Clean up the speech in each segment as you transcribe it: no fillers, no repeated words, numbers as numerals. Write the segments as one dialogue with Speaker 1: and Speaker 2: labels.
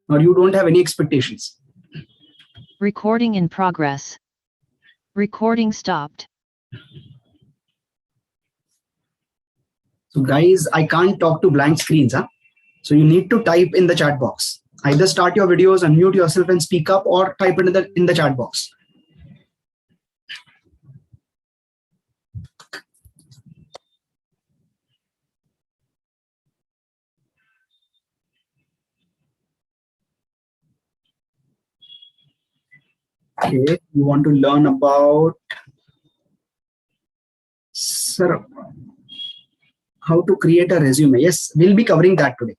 Speaker 1: or you don't have any expectations?
Speaker 2: Recording in progress. Recording stopped.
Speaker 1: So guys, I can't talk to blank screens, huh? So you need to type in the chat box. Either start your videos, unmute yourself and speak up, or type it in the chat box. Okay, you want to learn about, sir, how to create a resume. Yes, we'll be covering that today.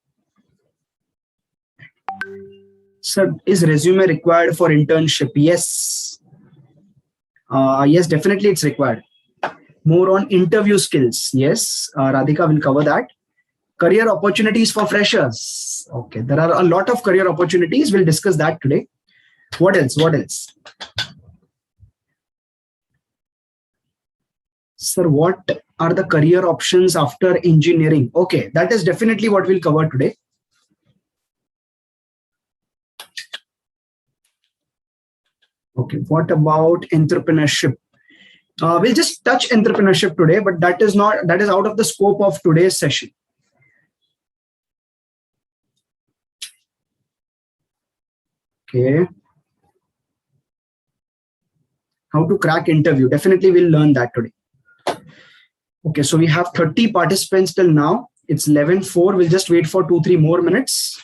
Speaker 1: Sir, is resume required for internship? Yes. Yes, definitely it's required. More on interview skills. Yes, Radhika will cover that. Career opportunities for freshers. Okay, there are a lot of career opportunities. We'll discuss that today. What else? What else? Sir, what are the career options after engineering? Okay, that is definitely what we'll cover today. Okay, what about entrepreneurship? We'll just touch entrepreneurship today, but that is out of the scope of today's session. Okay. How to crack interview. Definitely we'll learn that today. Okay, so we have 30 participants till now. It's 11:04. We'll just wait for 2-3 more minutes.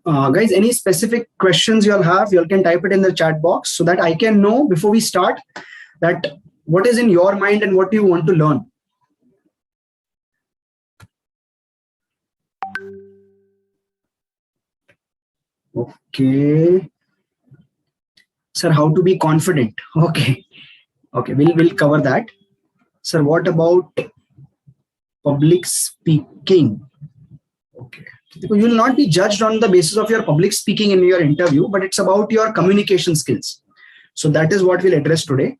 Speaker 1: Guys, any specific questions you'll have, you all can type it in the chat box so that I can know before we start that what is in your mind and what do you want to learn. Okay. Sir, how to be confident? Okay. Okay, we'll cover that. Sir, what about public speaking? Okay. You will not be judged on the basis of your public speaking in your interview, but it's about your communication skills. So that is what we'll address today.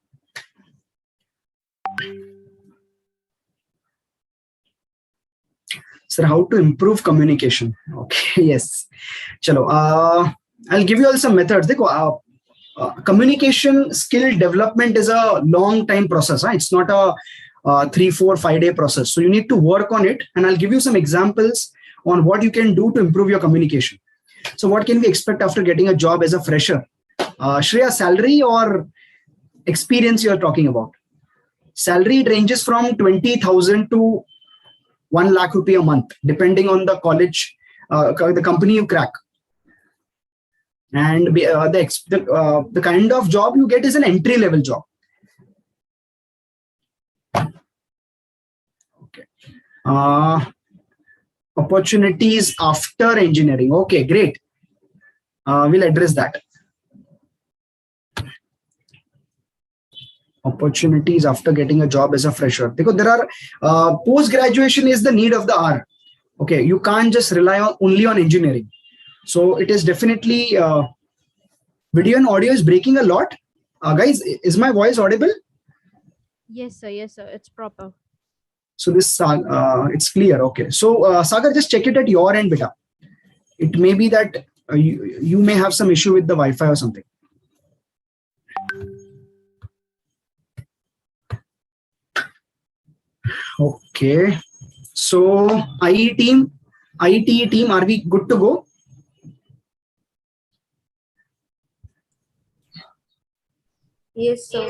Speaker 1: Sir, how to improve communication? Okay, yes. Chalo, I'll give you all some methods. Communication skill development is a long time process. Huh? It's not a 3, 4, 5 day process. So you need to work on it. And I'll give you some examples on what you can do to improve your communication. So what can we expect after getting a job as a fresher? Shreya, salary or experience you're talking about? Salary ranges from 20,000 to 1 lakh rupee a month, depending on the college, the company you crack. And the kind of job you get is an entry level job. Okay. Opportunities after engineering. Okay, great. We'll address that. Opportunities after getting a job as a fresher. Because there are post graduation is the need of the hour. Okay, you can't just rely only on engineering. So it is definitely video and audio is breaking a lot. Guys, is my voice audible?
Speaker 3: Yes, sir. Yes, sir. It's proper.
Speaker 1: So this it's clear. Okay. So Sagar, just check it at your end, beta. It may be that you may have some issue with the Wi-Fi or something. Okay. So IE team, ITE team, are we good to go?
Speaker 3: Yes, sir.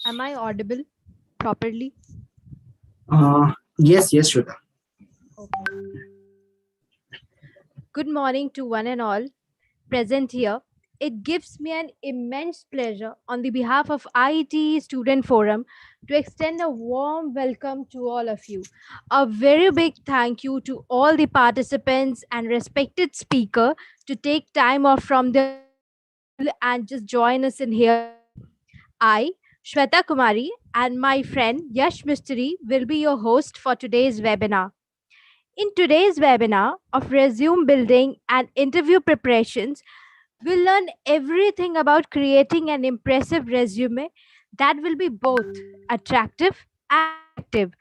Speaker 3: Am I audible properly?
Speaker 1: Yes, yes, Shweta.
Speaker 3: Okay. Good morning to one and all present here. It gives me an immense pleasure on the behalf of IET Student Forum to extend a warm welcome to all of you. A very big thank you to all the participants and respected speaker to take time off from their and just join us in here. I, Shweta Kumari, and my friend Yash Mistry will be your host for today's webinar. In today's webinar of resume building and interview preparations, we'll learn everything about creating an impressive resume that will be both attractive and effective,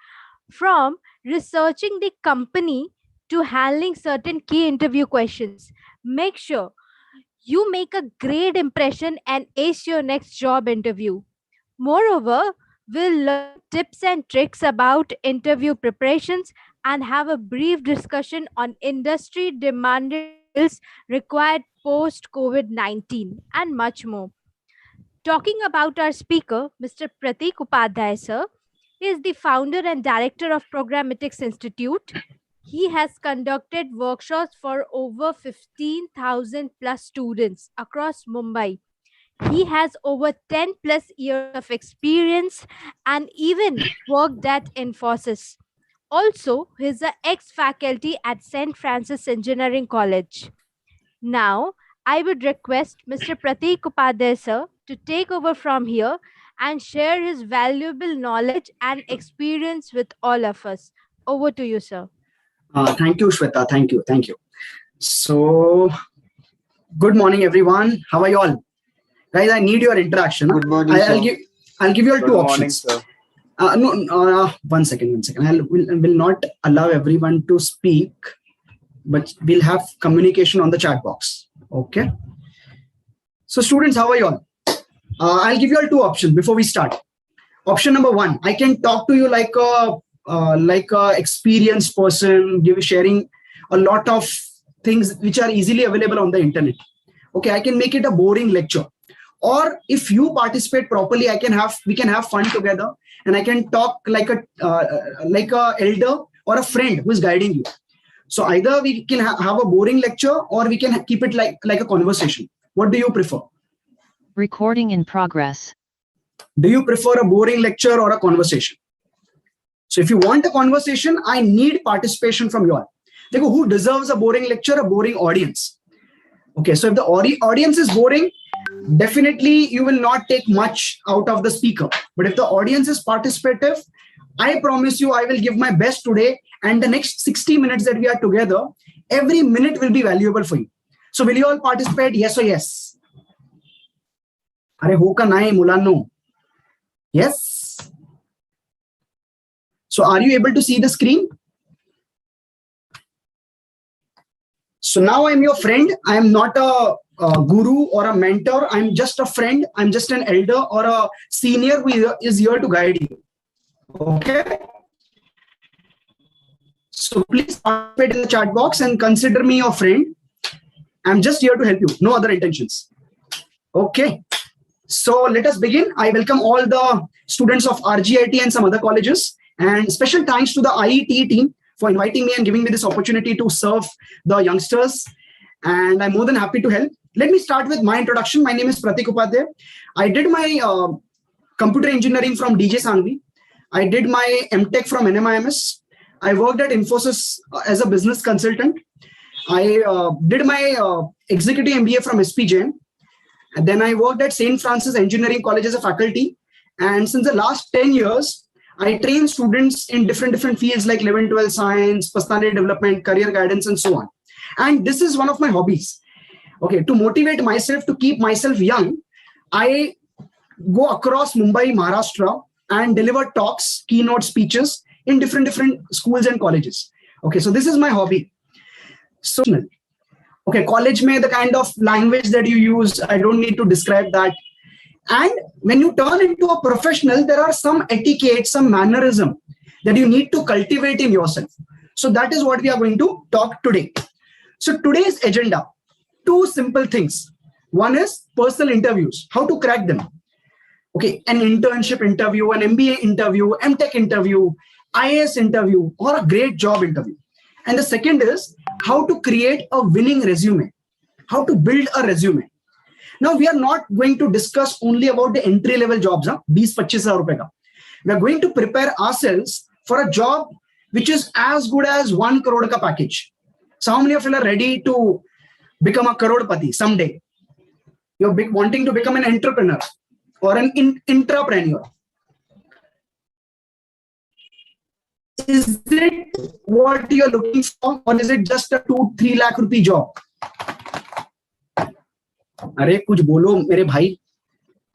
Speaker 3: from researching the company to handling certain key interview questions. Make sure you make a great impression and ace your next job interview. Moreover, we'll learn tips and tricks about interview preparations and have a brief discussion on industry demanded skills required post COVID 19 and much more. Talking about our speaker, Mr. Pratik Upadhyay sir, he is the founder and director of Programmatics Institute. He has conducted workshops for over 15,000 plus students across Mumbai. He has over 10 plus years of experience and even worked at Infosys. Also, he is an ex faculty at St. Francis Engineering College. Now, I would request Mr. Pratik Upadhyay sir to take over from here and share his valuable knowledge and experience with all of us. Over to you, sir.
Speaker 1: Thank you, Shweta. Thank you. Thank you. So, good morning, everyone. How are you all? Guys, I need your interaction.
Speaker 4: Good morning,
Speaker 1: I'll
Speaker 4: sir.
Speaker 1: give you all
Speaker 4: Good
Speaker 1: two
Speaker 4: morning,
Speaker 1: options.
Speaker 4: sir.
Speaker 1: No, one second. I will not allow everyone to speak, but we'll have communication on the chat box. Okay. So, students, how are you all? I'll give you all two options before we start. Option number one, I can talk to you like a experienced person, sharing a lot of things which are easily available on the internet. Okay, I can make it a boring lecture. Or if you participate properly, we can have fun together, and I can talk like a elder or a friend who is guiding you. So either we can have a boring lecture, or we can keep it like a conversation. What do you prefer?
Speaker 2: Recording in progress.
Speaker 1: Do you prefer a boring lecture or a conversation? So if you want a conversation, I need participation from you all. Dekho, who deserves a boring lecture? A boring audience. Okay, so if the audience is boring, definitely you will not take much out of the speaker. But if the audience is participative, I promise you I will give my best today, and the next 60 minutes that we are together, every minute will be valuable for you. So will you all participate? Yes or yes? Are ho ka nahi mulanno? Yes. So are you able to see the screen? So now I'm your friend. I am not a guru or a mentor. I'm just a friend. I'm just an elder or a senior who is here to guide you. Okay. So please participate in the chat box and consider me your friend. I'm just here to help you. No other intentions. Okay. So let us begin. I welcome all the students of RGIT and some other colleges. And special thanks to the IET team for inviting me and giving me this opportunity to serve the youngsters. And I'm more than happy to help. Let me start with my introduction. My name is Pratik Upadhyay. I did my computer engineering from DJ Sangvi. I did my MTech from NMIMS. I worked at Infosys as a business consultant. I did my executive MBA from SP Jain. And then I worked at St. Francis Engineering College as a faculty. And since the last 10 years, I train students in different fields like 11, 12 science, personality development, career guidance, and so on. And this is one of my hobbies. Okay, to motivate myself, to keep myself young, I go across Mumbai, Maharashtra, and deliver talks, keynote speeches in different schools and colleges. Okay, so this is my hobby. So, okay, college mein, the kind of language that you use, I don't need to describe that. And when you turn into a professional, there are some etiquette, some mannerism that you need to cultivate in yourself. So that is what we are going to talk today. So today's agenda, two simple things. One is personal interviews, how to crack them. Okay, an internship interview, an MBA interview, MTech interview, IAS interview, or a great job interview. And the second is how to create a winning resume, how to build a resume. Now, we are not going to discuss only about the entry level jobs, 20-25,000 rupees. We are going to prepare ourselves for a job which is as good as 1 crore ka package. So how many of you are ready to become a crorepati someday? You're wanting to become an entrepreneur or an intrapreneur. Is it what you're looking for, or is it just a 2-3 lakh rupee job? Arey, kuch bolo, mere bhai.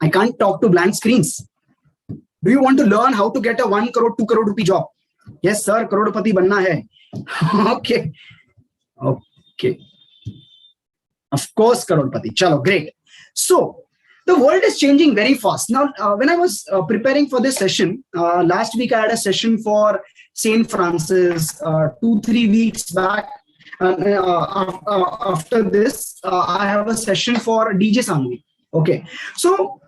Speaker 1: I can't talk to blank screens. Do you want to learn how to get a 1 crore, 2 crore rupee job? Yes, sir. Crorepati banna hai. Okay. Okay. Of course, crorepati. Chalo, great. So, the world is changing very fast. Now, when I was preparing for this session, last week I had a session for St. Francis, 2-3 weeks back. After this, I have a session for DJ Sangvi. Okay. So,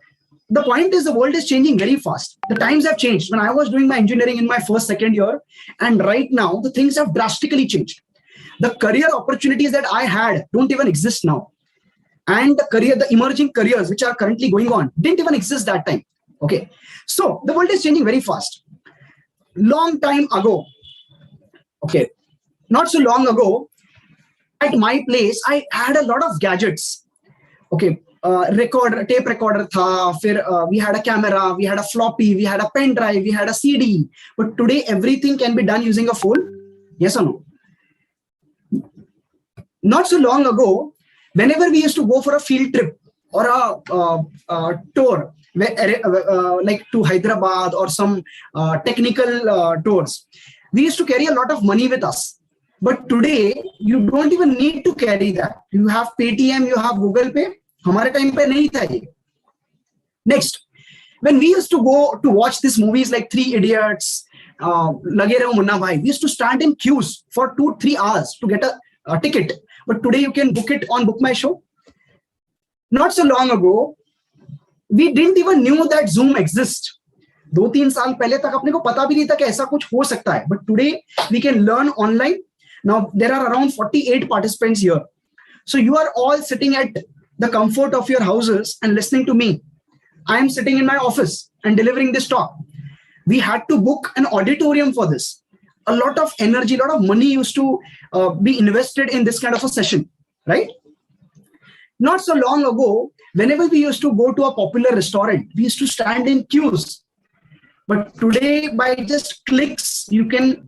Speaker 1: the point is the world is changing very fast. The times have changed. When I was doing my engineering in my first, second year, and right now, the things have drastically changed. The career opportunities that I had don't even exist now. And the emerging careers which are currently going on didn't even exist that time. Okay. So the world is changing very fast. Long time ago, okay, not so long ago, at my place, I had a lot of gadgets. Okay. Tape recorder tha, we had a camera, we had a floppy, we had a pen drive, we had a CD. But today, everything can be done using a phone. Yes or no? Not so long ago, whenever we used to go for a field trip or a tour, like to Hyderabad or some technical tours, we used to carry a lot of money with us. But today, you don't even need to carry that. You have Paytm, you have Google Pay. Hamare time pe nahi tha ye. Next, when we used to go to watch these movies like Three Idiots, Lage Raho Munna Bhai, we used to stand in queues for 2-3 hours to get a ticket. But today you can book it on Book My Show. Not so long ago, we didn't even knew that Zoom exists. 2-3 साल पहले तक अपने को पता भी नहीं था कि ऐसा कुछ हो सकता है. But today we can learn online. Now there are around 48 participants here. So you are all sitting at the comfort of your houses and listening to me. I am sitting in my office and delivering this talk. We had to book an auditorium for this. A lot of energy, a lot of money used to be invested in this kind of a session, right? Not so long ago, whenever we used to go to a popular restaurant, we used to stand in queues. But today, by just clicks, you can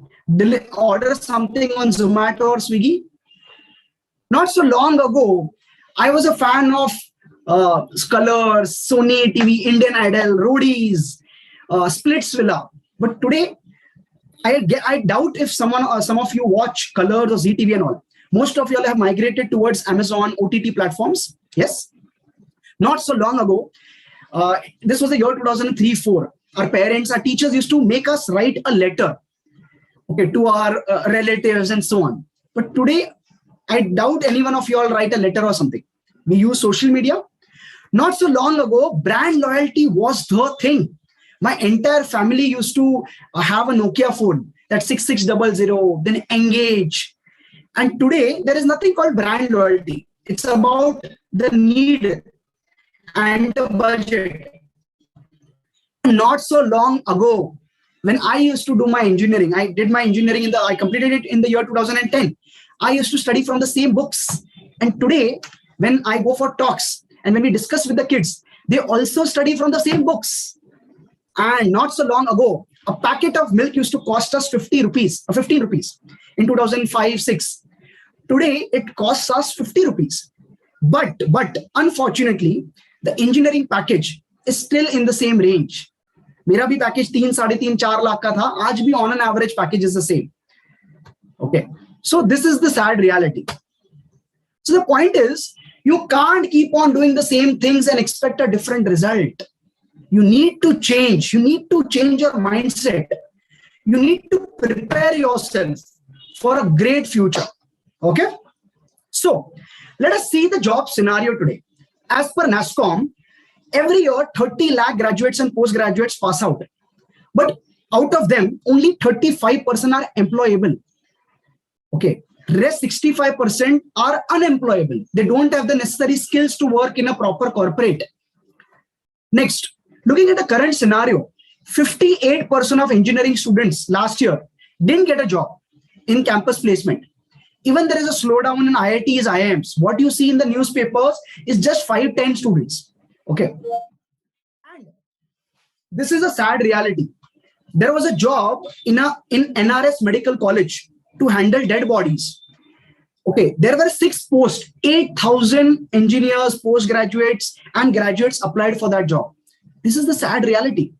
Speaker 1: order something on Zomato or Swiggy. Not so long ago, I was a fan of Colors, Sony TV, Indian Idol, Roadies, Splitsvilla. But today, I doubt if some of you watch Colors or ZTV and all. Most of you all have migrated towards Amazon OTT platforms. Yes. Not so long ago, this was the year 2003-04. Our parents, our teachers used to make us write a letter, okay, to our relatives and so on. But today, I doubt any one of you all write a letter or something. We use social media. Not so long ago, brand loyalty was the thing. My entire family used to have a Nokia phone, that 6600, then Engage. And today, there is nothing called brand loyalty. It's about the need and the budget. Not so long ago, when I used to do my engineering, I did my engineering I completed it in the year 2010. I used to study from the same books. And today, when I go for talks and when we discuss with the kids, they also study from the same books. And not so long ago, a packet of milk used to cost us 50 rupees or 15 rupees in 2005-06. Today, it costs us 50 rupees. But unfortunately, the engineering package is still in the same range. मेरा भी package 3-3.5-4 lakh का था. आज भी on an average package is the same. Okay. So this is the sad reality. So the point is, you can't keep on doing the same things and expect a different result. You need to change. You need to change your mindset. You need to prepare yourself for a great future. Okay. So let us see the job scenario today. As per NASSCOM, Every year, 30 lakh graduates and postgraduates pass out. But out of them, only 35% are employable. Okay. Rest 65% are unemployable. They don't have the necessary skills to work in a proper corporate. Next, looking at the current scenario, 58% of engineering students last year didn't get a job in campus placement. Even there is a slowdown in IITs, IIMs. What you see in the newspapers is just 5-10 students. Okay. And this is a sad reality. There was a job in NRS Medical College to handle dead bodies. Okay, there were 6 posts, 8,000 engineers, postgraduates, and graduates applied for that job. This is the sad reality.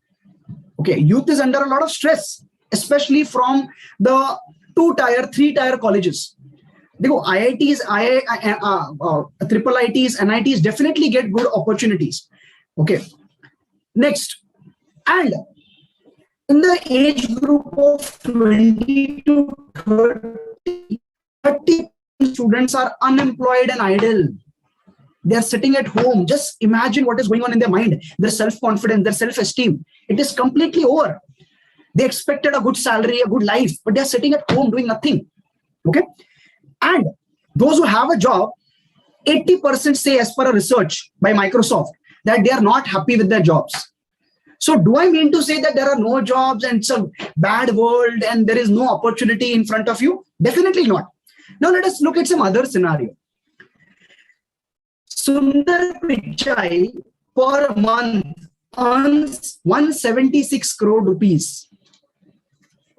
Speaker 1: Okay, youth is under a lot of stress, especially from the 2-tier, 3-tier colleges. They go IITs, triple ITs, NITs definitely get good opportunities. Okay, next, and in the age group of 20 to 30 students are unemployed and idle. They are sitting at home. Just imagine what is going on in their mind, their self-confidence, their self-esteem. It is completely over. They expected a good salary, a good life, but they are sitting at home doing nothing. Okay. And those who have a job, 80% say, as per a research by Microsoft, that they are not happy with their jobs. So do I mean to say that there are no jobs and it's a bad world and there is no opportunity in front of you? Definitely not. Now let us look at some other scenario. Sundar Pichai per month earns 176 crore rupees.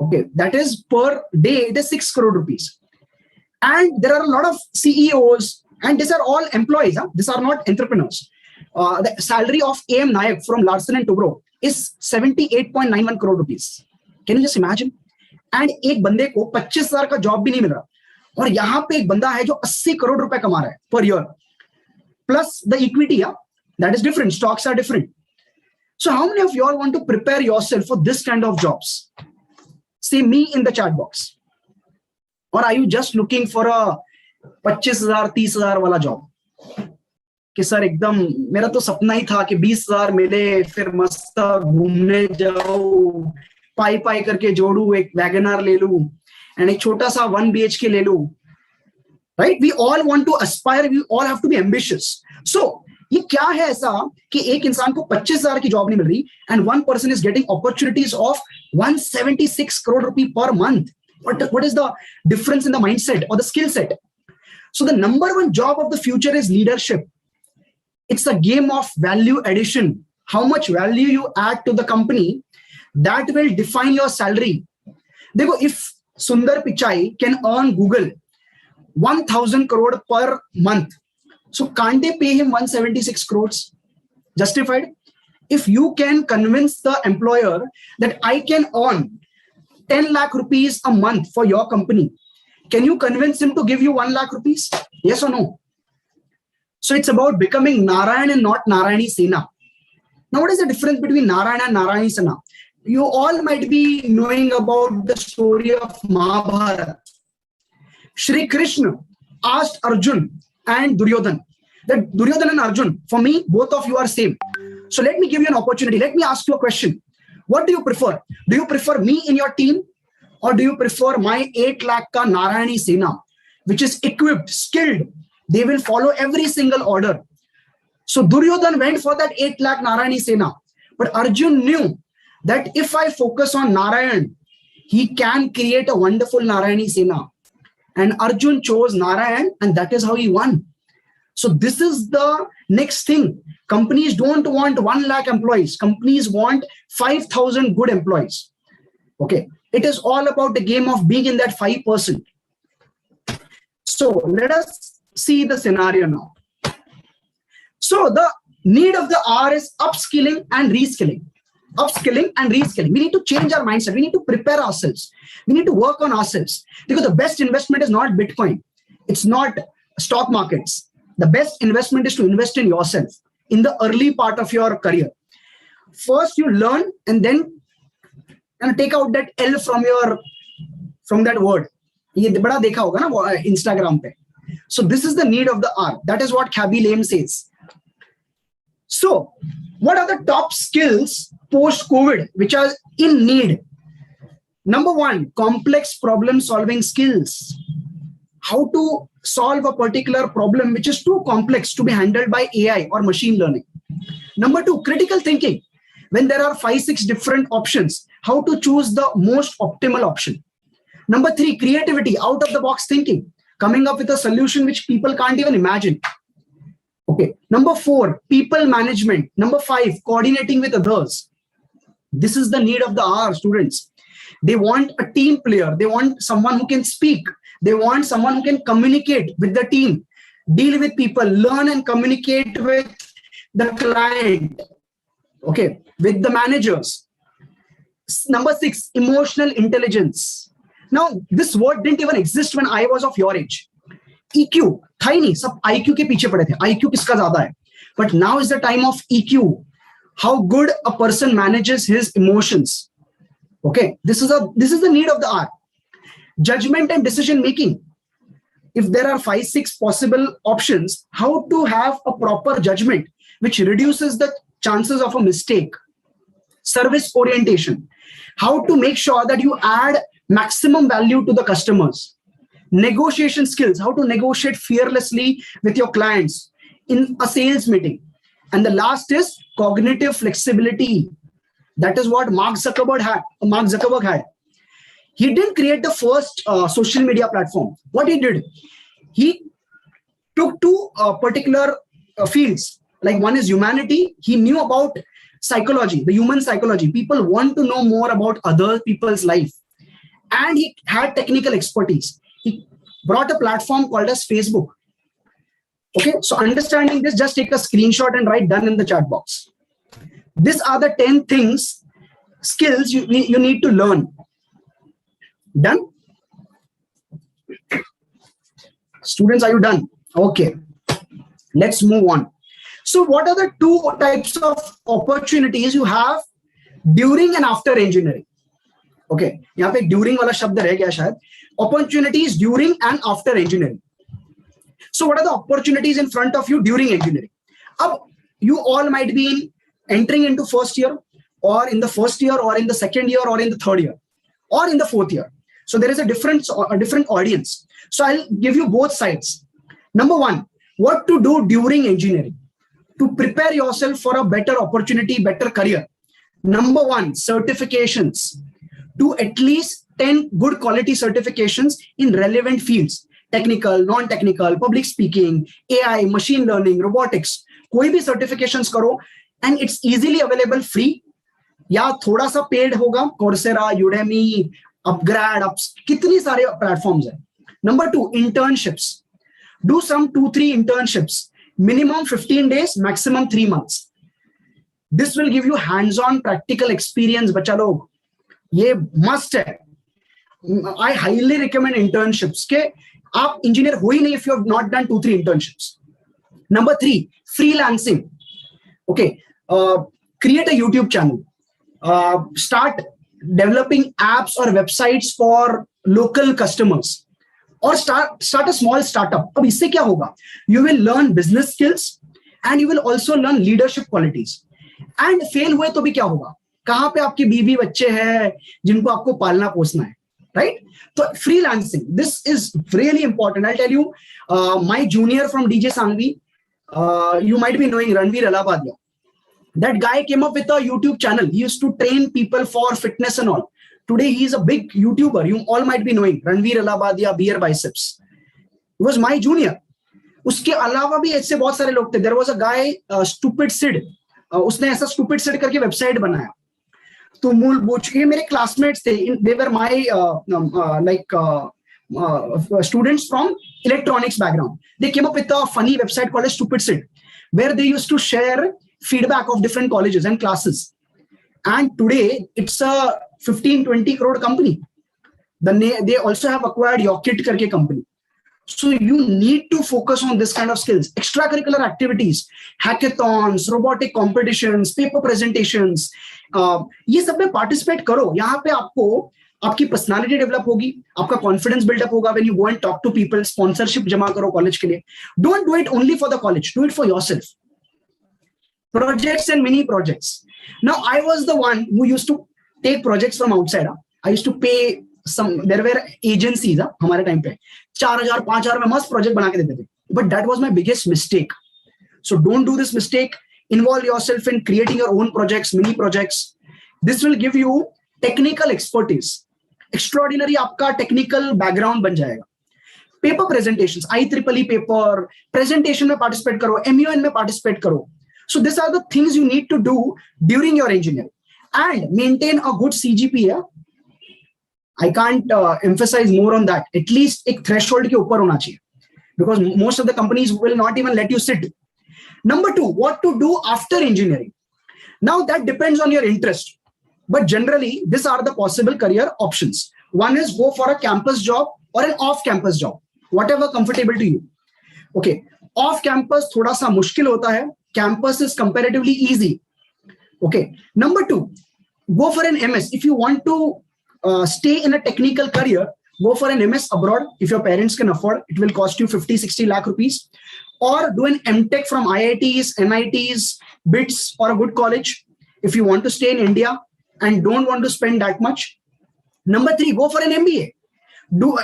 Speaker 1: Okay, that is per day, it is 6 crore rupees. And there are a lot of CEOs, and these are all employees. These are not entrepreneurs. The salary of AM Nayak from Larsen and Toubro is 78.91 crore rupees. Can you just imagine? And एक बंदे को 25,000 का job भी नहीं मिल रहा, और यहाँ पे एक बंदा है जो 80 करोड़ रुपए कमा रहा है per year. Plus the equity, yeah, that is different. Stocks are different. So how many of you all want to prepare yourself for this kind of jobs? Say me in the chat box. Or are you just looking for a 25,000, 30,000 वाला job? कि sir एकदम मेरा तो सपना ही था कि 20,000 मिले, फिर मस्त घूमने जाऊं, पाई करके जोड़ू, एक वैगनर ले लूं, एंड एक छोटा सा 1 BHK ले लूं. Right? We all want to aspire. We all have to be ambitious. So ये क्या है ऐसा कि एक इंसान को 25,000 की जॉब नहीं मिल रही, and one person is getting opportunities of 176 crore rupee per month. What is the difference in the mindset or the skill set? So the number one job of the future is leadership. It's a game of value addition. How much value you add to the company, that will define your salary. देखो, if Sundar Pichai can earn Google 1,000 crore per month, so can't they pay him 176 crores? Justified? If you can convince the employer that I can earn 10 lakh rupees a month for your company, can you convince him to give you 1 lakh rupees? Yes or no? So it's about becoming Narayan and not Narayani Sena. Now, what is the difference between Narayana and Narayani Sena? You all might be knowing about the story of Mahabharata. Shri Krishna asked Arjun and Duryodhan, that Duryodhan and Arjun, for me, both of you are same. So let me give you an opportunity. Let me ask you a question. What do you prefer? Do you prefer me in your team, or do you prefer my 8 lakh ka Narayani Sena, which is equipped, skilled? They will follow every single order. So Duryodhan went for that 8 lakh Narayani Sena. But Arjun knew that if I focus on Narayan, he can create a wonderful Narayani Sena. And Arjun chose Narayan, and that is how he won. So this is the next thing. Companies don't want 1 lakh employees. Companies want 5,000 good employees. Okay. It is all about the game of being in that 5%. So let us see the scenario now. So the need of the hour is upskilling and reskilling. Upskilling and reskilling. We need to change our mindset. We need to prepare ourselves. We need to work on ourselves. Because the best investment is not Bitcoin. It's not stock markets. The best investment is to invest in yourself in the early part of your career. First, you learn, and then take out that L from that word. ये बड़ा देखा होगा ना Instagram पे. So this is the need of the hour. That is what Khaby Lame says. So what are the top skills post COVID which are in need? Number one, complex problem solving skills. How to solve a particular problem which is too complex to be handled by AI or machine learning. Number two, critical thinking. When there are 5-6 different options, how to choose the most optimal option. Number three, creativity, out of the box thinking, coming up with a solution which people can't even imagine. Okay. Number four, people management. Number five, coordinating with others. This is the need of the hour, students. They want a team player. They want someone who can speak. They want someone who can communicate with the team, deal with people, learn and communicate with the client, okay, with the managers. Number six, emotional intelligence. Now, this word didn't even exist when I was of your age. EQ था ही नहीं, सब IQ के पीछे पड़े थे. IQ किसका ज्यादा है? But now is the time of EQ. How good a person manages his emotions. Okay, this is the need of the hour. Judgment and decision making. If there are 5-6 possible options, how to have a proper judgment which reduces the chances of a mistake. Service orientation. How to make sure that you add maximum value to the customers. Negotiation skills. How to negotiate fearlessly with your clients in a sales meeting. And the last is cognitive flexibility. That is what Mark Zuckerberg had. He didn't create the first social media platform. What he did, he took two particular fields. Like one is humanity. He knew about psychology, the human psychology. People want to know more about other people's life. And he had technical expertise. He brought a platform called as Facebook. Okay, so understanding this, just take a screenshot and write done in the chat box. These are the 10 things, skills you need to learn. Done? Students, are you done? Okay, let's move on. So what are the two types of opportunities you have during and after engineering? Okay, यहाँ पे during वाला शब्द रह गया शायद. Opportunities during and after engineering. So what are the opportunities in front of you during engineering? अब you all might be entering into first year, or in the first year, or in the second year, or in the third year, or in the fourth year. So there is a different audience. So I'll give you both sides. Number one, what to do during engineering to prepare yourself for a better opportunity, better career. Number one, certifications. Do at least 10 good quality certifications in relevant fields. Technical, non-technical, public speaking, AI, machine learning, robotics. कोई भी certifications करो, and it's easily available free. या थोड़ा सा paid होगा, Coursera, Udemy, Upgrad, कितनी सारे platforms हैं. Number two, internships. Do some 2-3 internships. Minimum 15 days, maximum 3 months. This will give you hands-on practical experience, बच्चा लोग. ये must है. I highly recommend internships. के आप engineer हो ही नहीं if you have not done 2-3 internships. Number three, freelancing. Okay, create a YouTube channel. Start developing apps or websites for local customers, or start a small startup. अब इससे क्या होगा? You will learn business skills and you will also learn leadership qualities. And fail हुए तो भी क्या होगा? कहाँ पे आपके बीवी बच्चे हैं जिनको आपको पालना पोसना है, right? So freelancing, this is really important. I'll tell you, my junior from DJ Sangvi, you might be knowing Ranveer Alabadia. That guy came up with a YouTube channel. He used to train people for fitness and all. Today, he is a big YouTuber. You all might be knowing Ranveer Alabadia, Beer Biceps. He was my junior. उसके अलावा भी ऐसे बहुत सारे लोग थे. There was a guy, Stupid Sid. उसने ऐसा Stupid Sid करके वेबसाइट बनाया. तो मूल बूझ के मेरे क्लासमेट्स थे. They were my students from electronics background. They came up with a funny website called as Stupid Sid, where they used to share feedback of different colleges and classes. And today it's a 15-20 crore company. They also have acquired Yokkit karke company. So you need to focus on this kind of skills. Extracurricular activities, hackathons, robotic competitions, paper presentations, ये सब में participate करो. यहाँ पे आपको आपकी personality develop होगी, आपका कॉन्फिडेंस बिल्डअप होगा. When you go and talk to people, sponsorship जमा करो कॉलेज के लिए. Don't do it only for the college, do it for yourself. projects and mini projects. Now I was the one who used to take projects from outside. I used to pay some, there were agencies हमारे time पे 4,000 5,000 में मस्त project बना के देते थे. But that was my biggest mistake. So don't do this mistake. Involve yourself in creating your own projects, mini projects. This will give you technical expertise. Extraordinary आपका technical background बन जाएगा. Paper presentations, IEEE paper, presentation में participate करो, MUN में participate करो. So these are the things you need to do during your engineering. And maintain a good CGPA. I can't emphasize more on that. At least एक threshold के ऊपर होना चाहिए. Because most of the companies will not even let you sit. Number 2, what to do after engineering. Now that depends on your interest. But generally, these are the possible career options. One is go for a campus job or an off-campus job. Whatever comfortable to you. Okay. Off-campus थोड़ा सा मुश्किल होता है. Campus is comparatively easy. Okay. Number 2, go for an MS. If you want to stay in a technical career, go for an MS abroad. If your parents can afford, it will cost you 50-60 lakh rupees. Or do an MTech from IITs, NITs, BITS, or a good college. If you want to stay in India and don't want to spend that much. Number 3, go for an MBA.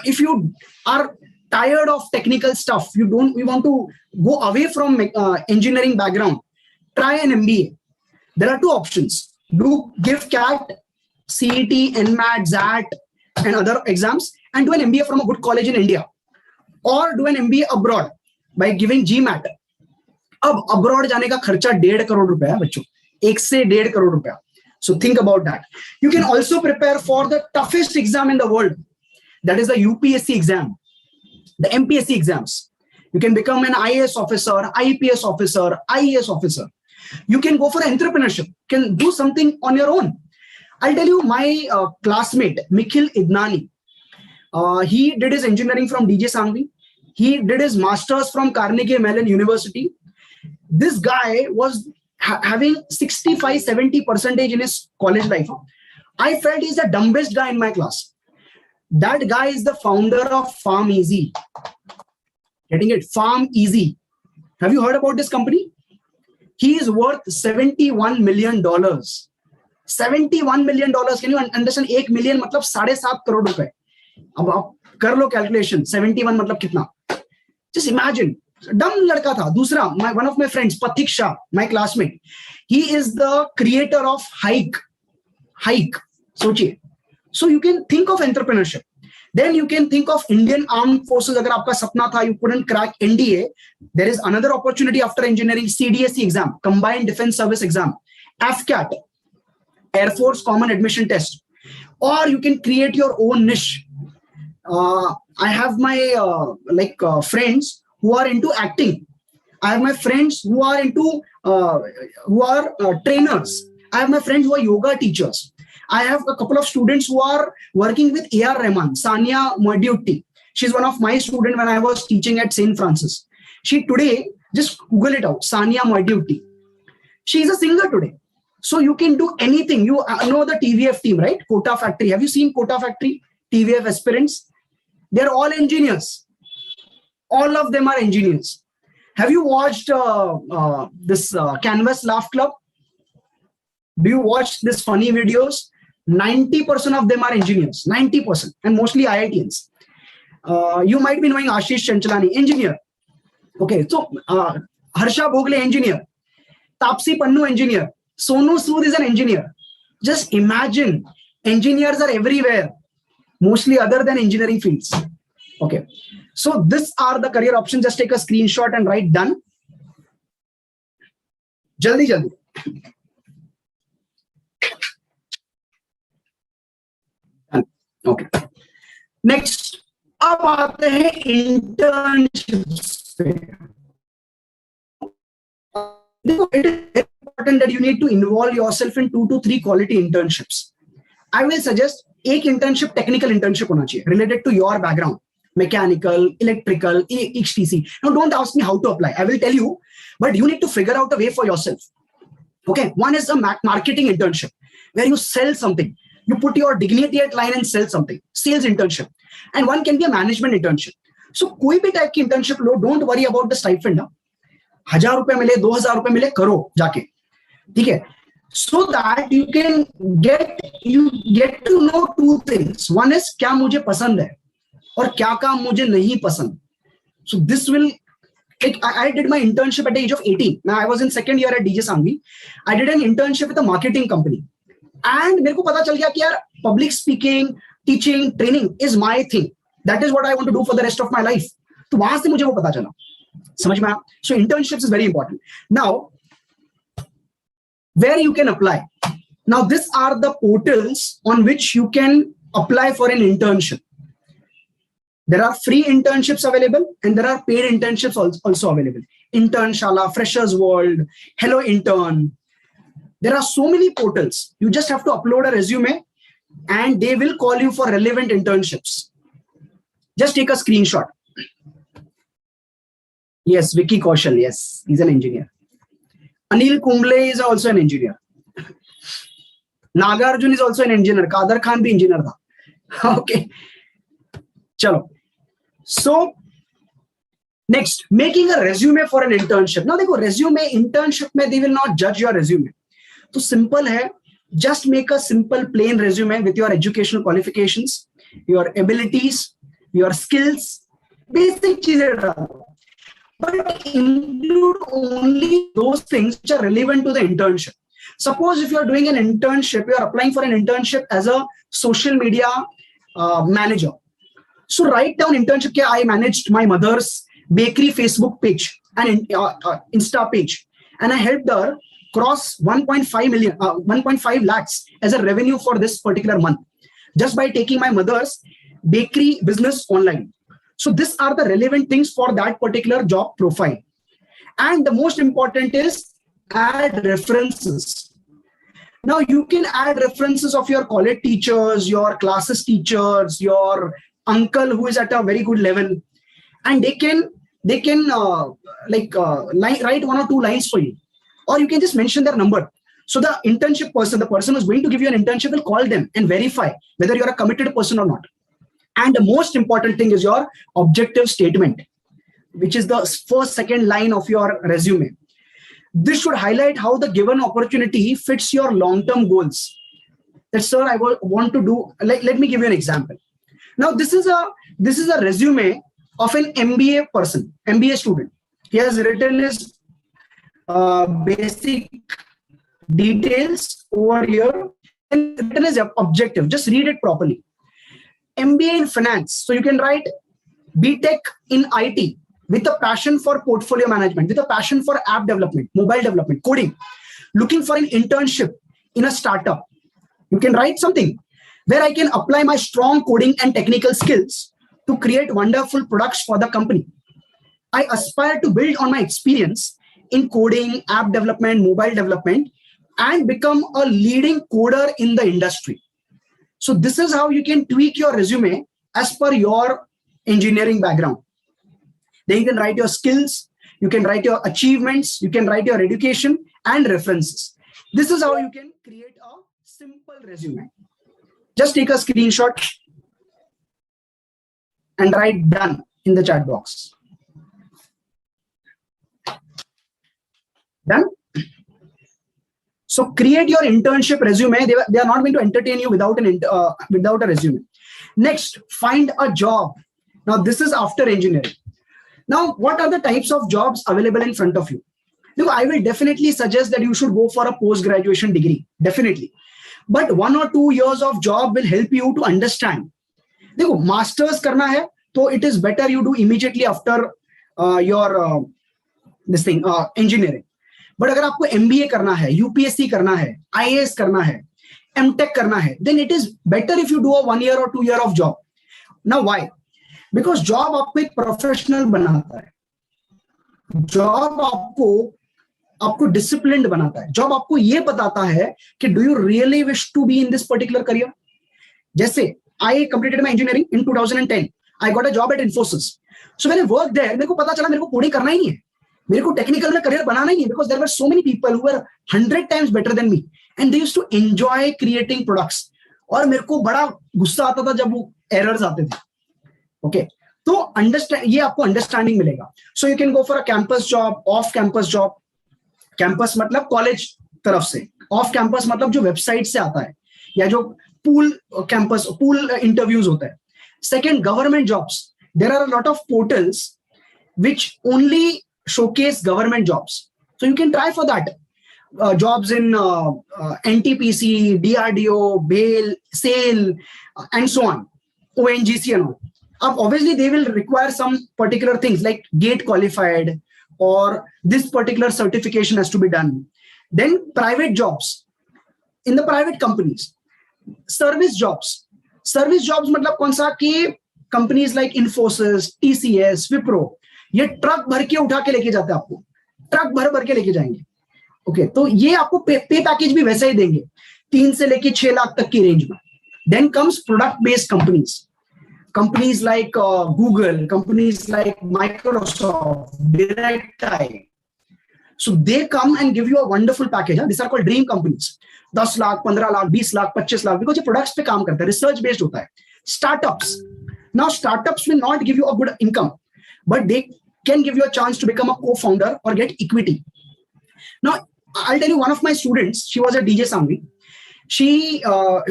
Speaker 1: If you are tired of technical stuff, you want to go away from engineering background, try an MBA. There are 2 options. Give CAT, CET, NMAT, XAT, and other exams, and do an MBA from a good college in India. Or do an MBA abroad by giving GMAT. अब abroad जाने का खर्चा 1.5 करोड़ रुपया है बच्चों, 1 से 1.5 करोड़ रुपया. So think about that. You can also prepare for the toughest exam in the world. That is the UPSC exam, the MPSC exams. You can become an IAS officer, IPS officer, IAS officer. You can go for entrepreneurship, can do something on your own. I'll tell you, my classmate, Nikhil Idnani, he did his engineering from DJ Sangvi. He did his master's from Carnegie Mellon University. This guy was having 65-70% in his college life. I felt he's the dumbest guy in my class. That guy is the founder of Farm Easy. Getting it? Farm Easy. Have you heard about this company? He is worth $71 million. $71 million. Can you understand? 1 million मतलब 7.5 करोड़ रुपए. अब आप कर लो calculation. 71 मतलब कितना? Just imagine. Dumb लड़का था. दूसरा, one of my friends, Pathik Shah, my classmate. He is the creator of Hike. सोचिए. So you can think of entrepreneurship. Then you can think of Indian Armed Forces. अगर आपका सपना था, you couldn't crack NDA. There is another opportunity after engineering, CDSE exam, Combined Defense Service exam, AFCAT, Air Force Common Admission Test. Or you can create your own niche. I have my friends who are into acting. I have my friends who are into trainers. I have my friends who are yoga teachers. I have a couple of students who are working with A.R. Rahman, Sania Moidutti. She's one of my students when I was teaching at St. Francis. She today, just Google it out, Sania Moidutti. She is a singer today. So you can do anything. You know the TVF team, right? Kota Factory. Have you seen Kota Factory? TVF aspirants. They're all engineers. All of them are engineers. Have you watched this Canvas Laugh Club? Do you watch these funny videos? 90% of them are engineers. 90%. And mostly IITians. You might be knowing Ashish Chanchalani, engineer. Okay, so Harsha Bhogle, engineer. Tapsi Pannu, engineer. Sonu Sood is an engineer. Just imagine, engineers are everywhere, mostly other than engineering fields. Okay, so these are the career options. Just take a screenshot and write done. Jaldi. Okay. Next, अब आते हैं internships पे. It is important that you need to involve yourself in 2 to 3 quality internships. I will suggest एक internship, technical internship होना चाहिए, related to your background, mechanical, electrical, HTC. Now don't ask me how to apply. I will tell you, but you need to figure out a way for yourself. Okay, one is a marketing internship where you sell something. You put your dignity at line and sell something. Sales internship. And one can be a management internship. So कोई भी type की internship low, don't worry about the stipend. 1,000 रुपए मिले, 2,000 रुपए मिले, करो जाके. ठीक है, so that you get to know two things. One is क्या मुझे पसंद है और क्या काम मुझे नहीं पसंद. So this will, like, I did my internship at the age of 18. Now I was in second year at DJ Sangvi. I did an internship with a marketing company. And मेरे को पता चल गया कि यार public speaking, teaching, training is my thing. That is what I want to do for the rest of my life. तो वहां से मुझे वो पता चला. समझ में आया? So internships is very important. Now, where you can apply. Now, these are the portals on which you can apply for an internship. There are free internships available and there are paid internships also available. Internshala, Freshers World, Hello Intern. There are so many portals. You just have to upload a resume and they will call you for relevant internships. Just take a screenshot. Yes, Vicky Kaushal. Yes, he's an engineer. Anil Kumble is also an engineer. Nagarjun is also an engineer. Kader Khan bhi engineer tha. Okay. Chalo. So, next, making a resume for an internship. Now, देखो resume, internship में they will not judge your resume. तो simple है. Just make a simple plain resume with your educational qualifications, your abilities, your skills, basic चीजें डालो. But include only those things which are relevant to the internship. Suppose if you are doing an internship, you are applying for an internship as a social media manager. So write down internship. I managed my mother's bakery Facebook page and Insta page, and I helped her cross 1.5 lakhs as a revenue for this particular month, just by taking my mother's bakery business online. So these are the relevant things for that particular job profile. And the most important is add references. Now you can add references of your college teachers, your classes teachers, your uncle who is at a very good level, and they can write one or two lines for you, or you can just mention their number. So the internship person, the person who's going to give you an internship, will call them and verify whether you're a committed person or not. And the most important thing is your objective statement, which is the first, second line of your resume. This should highlight how the given opportunity fits your long-term goals. That, sir, I want to do, let me give you an example. Now, this is a resume of an MBA person, MBA student. He has written his basic details over here and written his objective. Just read it properly. MBA in finance. So you can write BTech in IT with a passion for portfolio management, with a passion for app development, mobile development, coding, looking for an internship in a startup. You can write something where I can apply my strong coding and technical skills to create wonderful products for the company. I aspire to build on my experience in coding, app development, mobile development, and become a leading coder in the industry. So this is how you can tweak your resume as per your engineering background. Then you can write your skills, you can write your achievements, you can write your education and references. This is how you can create a simple resume. Just take a screenshot and write done in the chat box. Done? So create your internship resume. They are not going to entertain you without a resume. Next, find a job. Now this is after engineering. Now, what are the types of jobs available in front of you? Look, I will definitely suggest that you should go for a post-graduation degree, definitely. But 1 or 2 years of job will help you to understand. Look, masters karna hai, so it is better you do immediately after your engineering. But अगर आपको MBA करना है, UPSC करना है, IAS करना है, MTech करना है, then it is better if you do a 1 year or 2 year of job. Now why? Because job आपको एक प्रोफेशनल बनाता है. जॉब आपको डिसिप्लिन्ड बनाता है. जॉब आपको ये बताता है कि do you really wish to be in this particular career. जैसे I completed my engineering in 2010. I got a job at Infosys. So when I work there, मेरे को पता चला मेरे को कोडिंग करना ही नहीं है, मेरे को टेक्निकल में करियर बनाना ही नहीं, because there were so many people who were 100 times better than me and they used to enjoy creating products. और मेरे को बड़ा गुस्सा आता था जब वो एरर्स आते थे. ओके, तो अंडरस्टैंड, ये आपको अंडरस्टैंडिंग मिलेगा. So you can go for a campus job, off campus job. Campus मतलब कॉलेज तरफ से, ऑफ कैंपस मतलब जो वेबसाइट से आता है या जो पूल कैंपस पूल इंटरव्यूज होता है. Second, government jobs. There are a lot of portals which only showcase government jobs, so you can try for that. Jobs in NTPC, DRDO, BAIL, SAIL, and so on, ONGC and all. Obviously they will require some particular things like GATE qualified or this particular certification has to be done. Then private jobs in the private companies. Service jobs मतलब कौन सा कि companies like Infosys, TCS, Wipro, ये truck भर के उठा के लेके जाते हैं आपको, ट्रक भर के लेके जाएंगे. ओके, तो ये आपको पे पैकेज भी वैसा ही देंगे, 3 से लेके 6 लाख तक की रेंज में. Then comes product based companies like Google, companies like Microsoft, directly. So they come and give you a wonderful package. This are called dream companies. 10 lakh, 15 lakh, 20 lakh, 25 lakh, because ये प्रोडक्ट्स पे काम करता है, रिसर्च बेस्ड होता है. Startups, now startups will not give you a good income, but they can give you a chance to become a co-founder or get equity. Now, I'll tell you one of my students, she was at DJ Sangvi. She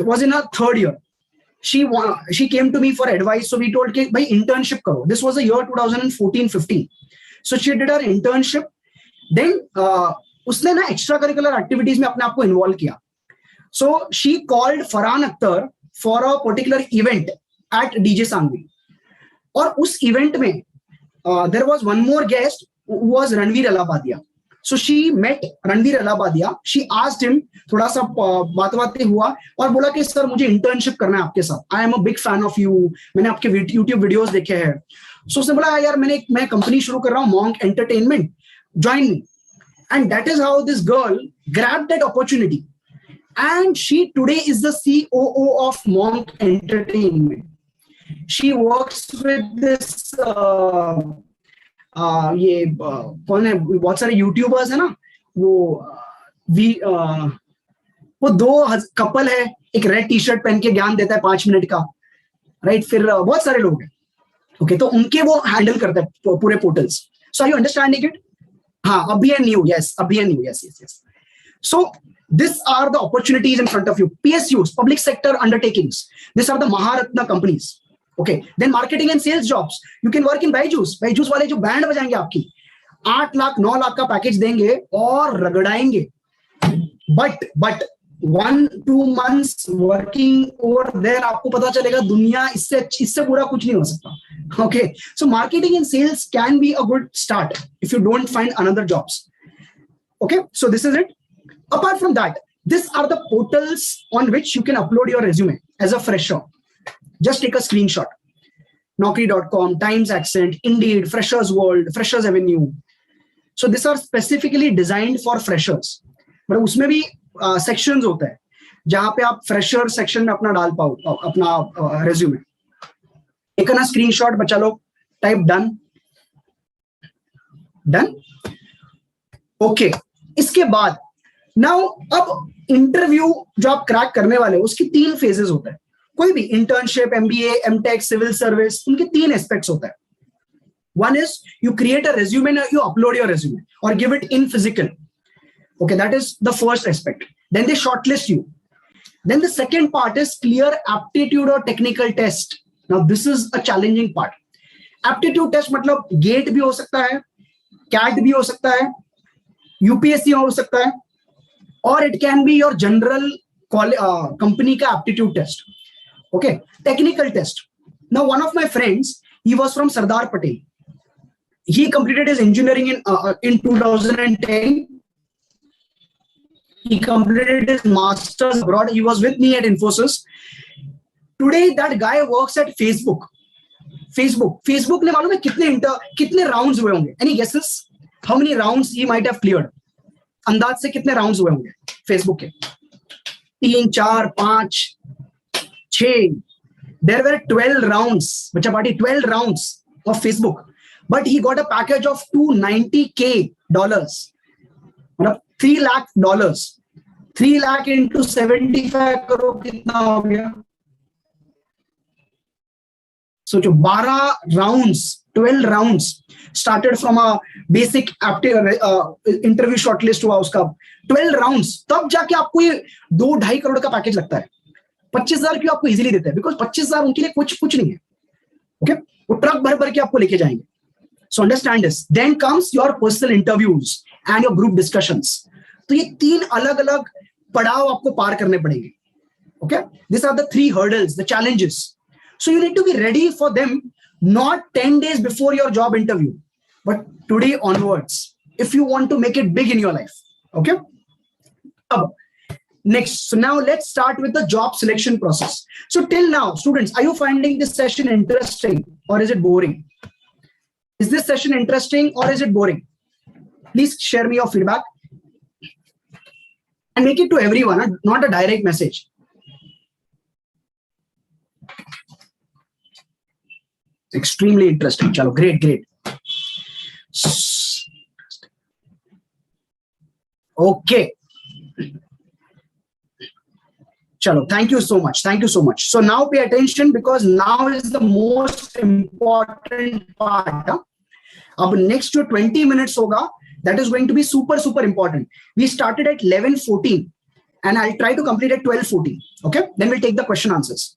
Speaker 1: was in her 3rd year. She came to me for advice. So we told her, bhai, internship karo. This was the year 2014-15. So she did her internship. Then उसने ना extracurricular activities में अपने आप को involve किया. So she called Farhan Akhtar for a particular event at DJ Sangvi. और उस event में there was one more guest who was Ranveer Allabadia. So she met Ranveer Allabadia. She asked him, थोड़ा सा बातें हुआ और बोला कि सर मुझे इंटर्नशिप करना है आपके साथ. I am a big fan of you. मैंने आपके YouTube वीडियोस देखे हैं. So उसने बोला यार मैं कंपनी शुरू कर रहा हूँ, Monk Entertainment. Join me. And that is how this girl grabbed that opportunity. And she today is the COO of Monk Entertainment. She works with this ये कौन है, बहुत सारे यूट्यूबर्स है ना, वो 2 कपल है, एक रेड टी शर्ट पहन के ज्ञान देता है 5 मिनट का, राइट. फिर बहुत सारे लोग हैं. ओके, तो उनके वो हैंडल करता है पूरे portals. So are you understanding it? हाँ, अभियान new, yes. So these are the opportunities in front of you. PSUs, public sector undertakings, these are the Maharatna companies. Okay, then marketing and sales jobs. You can work in Byju's वाले जो band बजाएंगे आपकी, 8 लाख 9 लाख का package देंगे और रगड़ाएंगे. But 1-2 months working over there, आपको पता चलेगा दुनिया इससे बुरा कुछ नहीं हो सकता. Okay, so marketing and sales can be a good start if you don't find another jobs. Okay, so this is it. Apart from that, these are the portals on which you can upload your resume as a fresher. Just take a screenshot. Naukri.com, Times Accent, Indeed, Freshers World, Freshers Avenue. So these are specifically designed for freshers. but उसमें भी sections होते हैं जहाँ पे आप fresher section में अपना डाल पाओ अपना resume. एक ना screenshot बचा लो, type done. Okay. इसके बाद now अब इंटरव्यू जो आप क्रैक करने वाले हो उसकी 3 phases होता है. कोई भी internship, MBA, MTech, civil service, उनके 3 एस्पेक्ट्स होता है. One is you create a resume and you upload your resume or give it in physical. Okay, that is the first aspect. Then they shortlist you. Then the second part is clear aptitude or technical test. Now this is a challenging part. Aptitude test मतलब GATE भी हो सकता है, CAT भी हो सकता है, UPSC हो सकता है, or it can be your general company का aptitude test. Okay, technical test. Now one of my friends, he was from Sardar Patel. He completed his engineering in 2010. He completed his master's abroad. He was with me at Infosys. Today that guy works at Facebook. Facebook ने मालूम है कितने rounds हुए होंगे? Any guesses? How many rounds he might have cleared? अंदाज से कितने rounds हुए होंगे Facebook के? 3, 4, 5, 6. There were 12 rounds. बच्चा party 12 rounds of Facebook. But he got a package of $290K. मतलब $3 lakh. 3 lakh into 75 crore कितना हो गया? So जो 12 rounds 12 rounds started from a basic interview shortlist हुआ उसका 12 rounds, तब जाके आपको ये 2-2.5 करोड़ का पैकेज लगता है. 25,000 क्यों आपको इजीली देते हैं? बिकॉज 25,000 उनके लिए कुछ नहीं है. ओके, वो ट्रक भर भर के आपको लेके जाएंगे. So understand this. Then comes your personal interviews and your group discussions. तो ये 3 अलग अलग पड़ाव आपको पार करने पड़ेंगे. Okay, these are the 3 hurdles, the challenges. So you need to be ready for them, not 10 days before your job interview, but today onwards, if you want to make it big in your life. Okay. Next, so now let's start with the job selection process. So till now, students, are you finding this session interesting or is it boring? Is this session interesting or is it boring? Please share me your feedback and make it to everyone, not a direct message. Extremely interesting. Chalo, great. Okay. Chalo, thank you so much. So now pay attention, because now is the most important part. Ab next to 20 minutes hoga, that is going to be super important. We started at 11:14 and I'll try to complete at 12:14. Okay, then we'll take the question answers.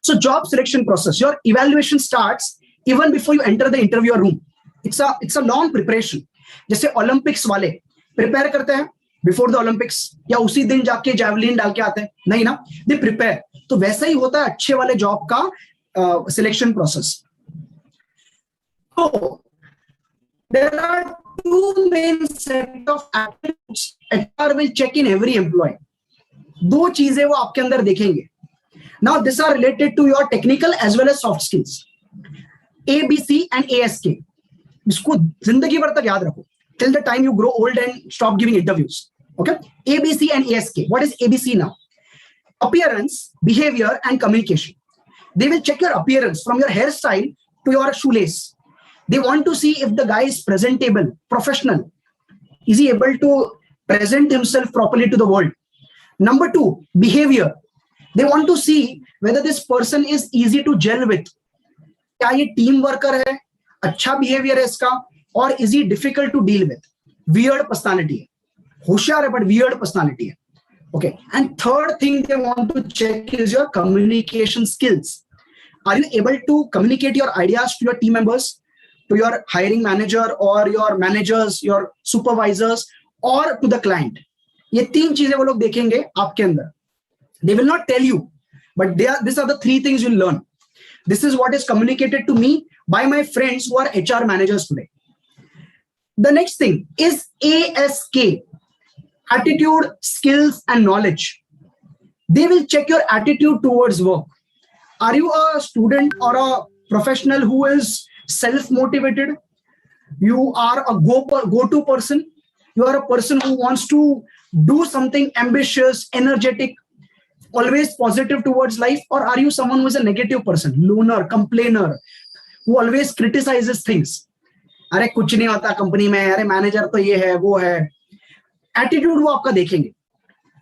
Speaker 1: So job selection process, your evaluation starts even before you enter the interview room. It's a long preparation. जैसे Olympics वाले prepare करते हैं before the Olympics, या उसी दिन जाके javelin डाल के आते हैं, नहीं ना, they prepare. तो वैसा ही होता है अच्छे वाले job का selection process. So there are 2 main set of attributes HR will check in every employee. 2 चीजें वो आपके अंदर देखेंगे. Now, these are related to your technical as well as soft skills. A, B, C and ASK. इसको जिंदगी भर तक याद रखो. Till the time you grow old and stop giving interviews. Okay? A, B, C and ASK. What is ABC now? Appearance, behavior and communication. They will check your appearance from your hairstyle to your shoelace. They want to see if the guy is presentable, professional. Is he able to present himself properly to the world? Number 2, behavior. They want to see whether this person is easy to gel with. क्या ये team worker है, अच्छा behaviour है इसका, और is he difficult to deal with? Weird personality है, होशियार है but weird personality है. Okay, and third thing they want to check is your communication skills. Are you able to communicate your ideas to your team members, to your hiring manager or your managers, your supervisors, or to the client? ये 3 चीजें वो लोग देखेंगे आपके अंदर. They will not tell you, but these are the 3 things you'll learn. This is what is communicated to me by my friends who are HR managers today. The next thing is ASK, attitude, skills, and knowledge. They will check your attitude towards work. Are you a student or a professional who is self-motivated? You are a go-to person. You are a person who wants to do something ambitious, energetic, always positive towards life? Or are you someone who is a negative person, loner, complainer, who always criticizes things? अरे कुछ नहीं होता company में, अरे manager तो ये है वो है. एटीट्यूड वो आपका देखेंगे,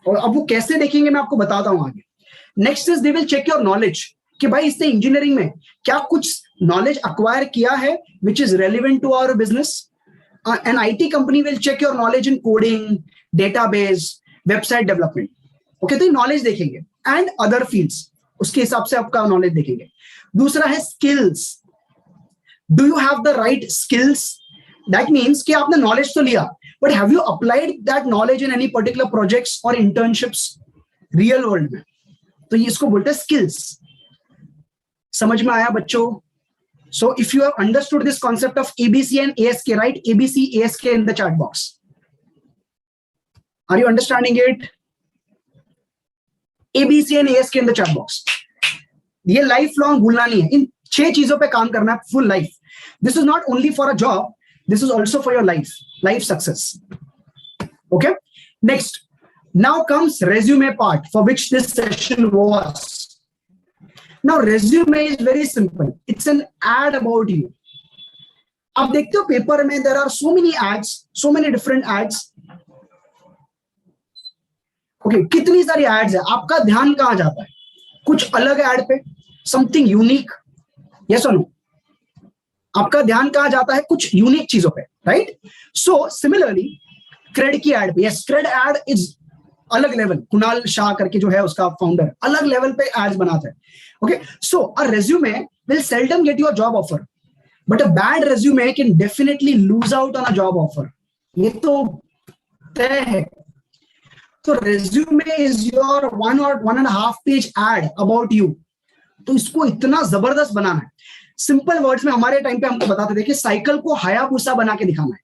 Speaker 1: और अब वो कैसे देखेंगे मैं आपको बताता हूं आगे. Next is they will check your knowledge, कि भाई इसने इंजीनियरिंग में क्या कुछ नॉलेज अक्वायर किया है which is relevant to our business. An IT company will check your knowledge in coding, database, website development. Okay, तो नॉलेज देखेंगे एंड अदर फील्ड्स, उसके हिसाब से आपका नॉलेज देखेंगे. दूसरा है skills. Do you have the right skills? That means कि आपने नॉलेज तो लिया, but have you applied that knowledge in any particular projects और इंटर्नशिप्स रियल वर्ल्ड में? तो ये इसको बोलते हैं स्किल्स. समझ में आया बच्चों? So if you have understood this concept of ABC and ASK, right ABC ASK in the chat box. Are you understanding it? ABC and ASK in the chat box. ये लाइफ लॉन्ग भूलना नहीं है. इन 6 चीजों पे काम करना है full life. This is not only for a job, this is also for your life success. Okay, next, now comes resume part for which this session was. Now resume is very simple. It's an ad about you. आप देखते हो paper में there are so many ads, so many different ads. Okay, कितनी सारी ads है, आपका ध्यान कहां जाता है? कुछ अलग एड पे, समथिंग यूनिक. यस और नो? आपका ध्यान कहाँ जाता है? कुछ यूनिक चीजों पे, राइट? सो सिमिलरली क्रेड की एड पे, यस, क्रेड एड इज अलग लेवल, कुणाल शाह करके जो है उसका फाउंडर, अलग लेवल पे एड्स बनाता है. Okay, so a resume will seldom get you a job offer, but a bad resume can definitely lose out on a job offer. ये तो तय है. तो resume is your 1 or 1.5 page add about you. तो इसको इतना जबरदस्त बनाना है. सिंपल वर्ड्स में हमारे टाइम पे हमको बताते थे कि साइकिल को हायाबुसा बना के दिखाना है.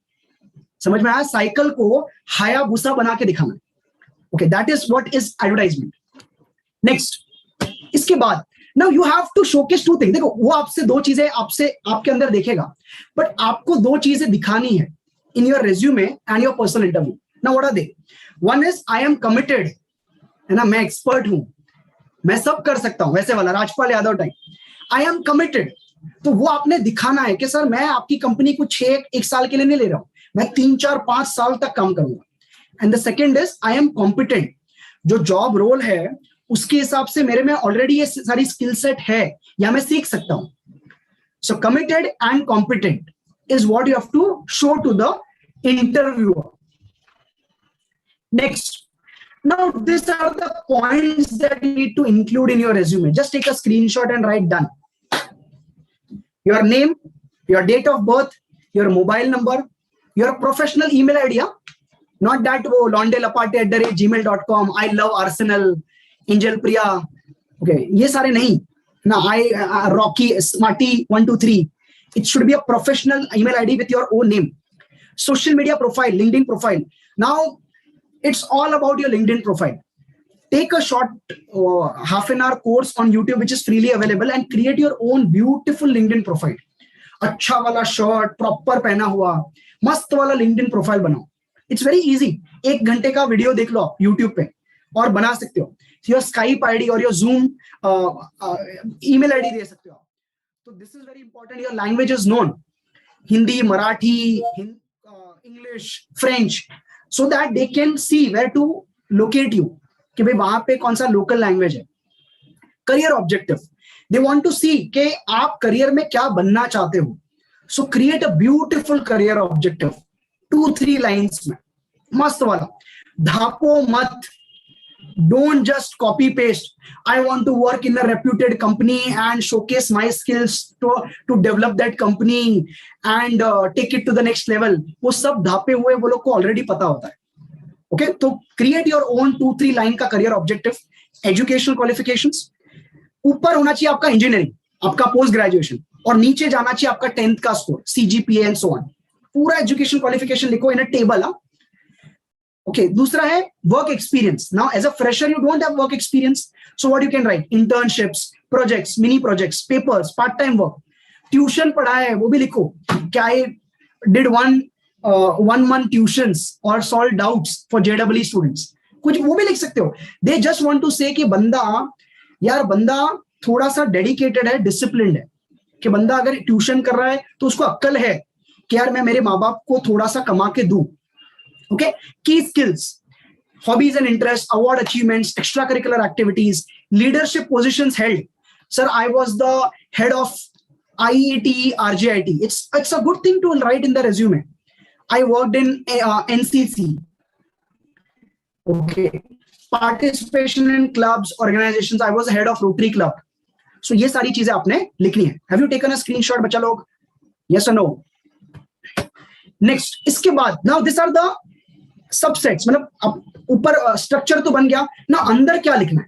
Speaker 1: समझ में आया? साइकिल को हायाबुसा बना के दिखाना है. Okay, that is what is advertisement. Next, इसके बाद now you have to showcase 2 thing. देखो, वो आपसे 2 चीजें आपसे आपके अंदर देखेगा, बट आपको 2 चीजें दिखानी है in your resume and your personal interview. Now what are they? One is I am committed, है ना, मैं एक्सपर्ट हूं, मैं सब कर सकता हूं, वैसे वाला Rajpal Yadav type. I am committed, तो वो आपने दिखाना है कि सर मैं आपकी कंपनी को 1 साल के लिए नहीं ले रहा हूं, मैं 3 4 5 साल तक काम करूंगा. And the second is I M competent, जो जॉब रोल है उसके हिसाब से मेरे में ऑलरेडी ये सारी स्किल सेट है या मैं सीख सकता हूं. So committed and competent is what you have to show to the interviewer. Next, now these are the points that you need to include in your resume. Just take a screenshot and write done. Your name, your date of birth, your mobile number, your professional email ID, not that londelaparte@gmail.com, I love Arsenal, Angel Priya. Okay, ये सारे नहीं ना. I Rocky Smarty 123. It should be a professional email ID with your own name. Social media profile, LinkedIn profile. Now it's all about your LinkedIn profile. Take a short half an hour course on YouTube which is freely available and create your own beautiful LinkedIn profile. अच्छा वाला shirt proper पहना हुआ, मस्त वाला LinkedIn profile बनाओ. It's very easy. 1 घंटे का video देख लो YouTube पे और बना सकते हो. योर स्काइप आईडी और योर जूम ईमेल आईडी दे सकते हो. तो this is very important. Your language is known, Hindi, Marathi, English, French, so that they can see where to locate you, कि भाई वहां पे कौन सा लोकल लैंग्वेज है. Career objective, they want to see कि आप करियर में क्या बनना चाहते हो. So create a beautiful career objective, 2-3 lines में, मस्त वाला. धापो मत, don't just copy paste. I want to work in a reputed company and showcase my skills to develop that company and take it to the next level. वो सब धापे हुए वो लोग को ऑलरेडी पता होता है. ओके, तो क्रिएट योर ओन 2-3 लाइन का करियर ऑब्जेक्टिव. एजुकेशनल क्वालिफिकेशंस, ऊपर होना चाहिए आपका इंजीनियरिंग, आपका पोस्ट ग्रेजुएशन, और नीचे जाना चाहिए आपका 10th का score, CGPA and so on. पूरा एजुकेशन क्वालिफिकेशन लिखो इन अ टेबल. Okay, दूसरा है work experience. Now as a fresher you don't have work experience, so what you can write? Internships, projects, mini projects, papers, part time work. Tuition पढ़ा है वो भी लिखो. क्या I did 1 month tuitions और solve doubts for JEE students, कुछ वो भी लिख सकते हो. दे जस्ट वांट टू से कि बंदा थोड़ा सा डेडिकेटेड है, डिसिप्लिन्ड है, कि बंदा अगर ट्यूशन कर रहा है तो उसको अक्ल है कि यार मैं मेरे माँ बाप को थोड़ा सा कमा के दूं. Okay, key skills, hobbies and interests, award achievements, extracurricular activities, leadership positions held. Sir, I was the head of IET, RJIT. It's a good thing to write in the resume. I worked in NCC. Okay, participation in clubs, organizations. I was head of Rotary Club. So ये सारी चीजें आपने लिखनी है. Have you taken a screenshot, बच्चा लोग? Yes or no? Next, इसके बाद now these are the subsets. मतलब ऊपर स्ट्रक्चर तो बन गया ना, अंदर क्या लिखना है?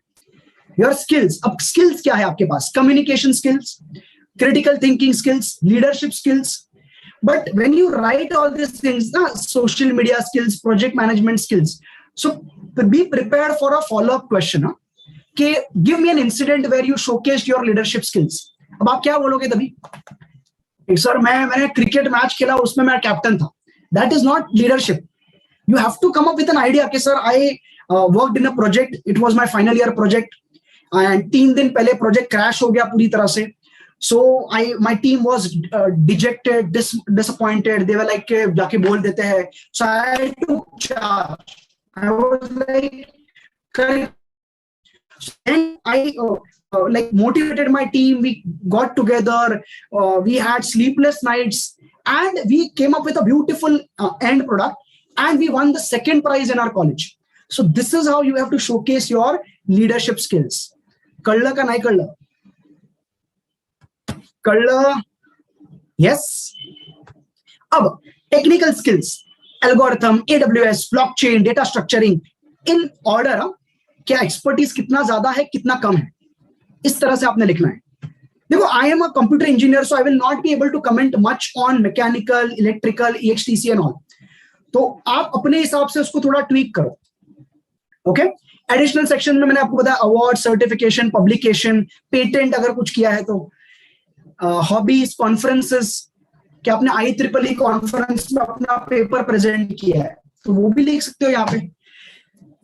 Speaker 1: Your skills. अब स्किल्स क्या है आपके पास? Communication skills, critical thinking skills, leadership skills. But when you write all this things ना, social media skills, project management skills, so be prepared for a follow up question कि give me an incident where you showcased your leadership skills. अब आप क्या बोलोगे तभी? Sir मैंने cricket match खेला, उसमें मैं कैप्टन था. That is not leadership. You have to come up with an idea कि sir I worked in a project, it was my final year project and 3 दिन पहले project crash हो गया पूरी तरह से. So my team was dejected, disappointed. They were like जाके बोल देते हैं. So I took charge. I was like, And I like motivated my team. We got together. We had sleepless nights, and we came up with a beautiful end product. And we won the second prize in our college. So this is how you have to showcase your leadership skills. Kalla ka nahi kalla? Kalla? Yes. Ab technical skills, algorithm, AWS, blockchain, data structuring, in order. क्या expertise कितना ज्यादा है कितना कम है, इस तरह से आपने लिखना है. देखो, I am a computer engineer, so I will not be able to comment much on mechanical, electrical, EXTC and all. तो आप अपने हिसाब से उसको थोड़ा ट्वीक करो. ओके. एडिशनल सेक्शन में मैंने आपको बताया अवार्ड, सर्टिफिकेशन, पब्लिकेशन, पेटेंट अगर कुछ किया है तो, हॉबीज, कॉन्फ्रेंसेस, क्या आपने IEEE कॉन्फ्रेंस में अपना पेपर प्रेजेंट किया है तो वो भी लिख सकते हो यहाँ पे.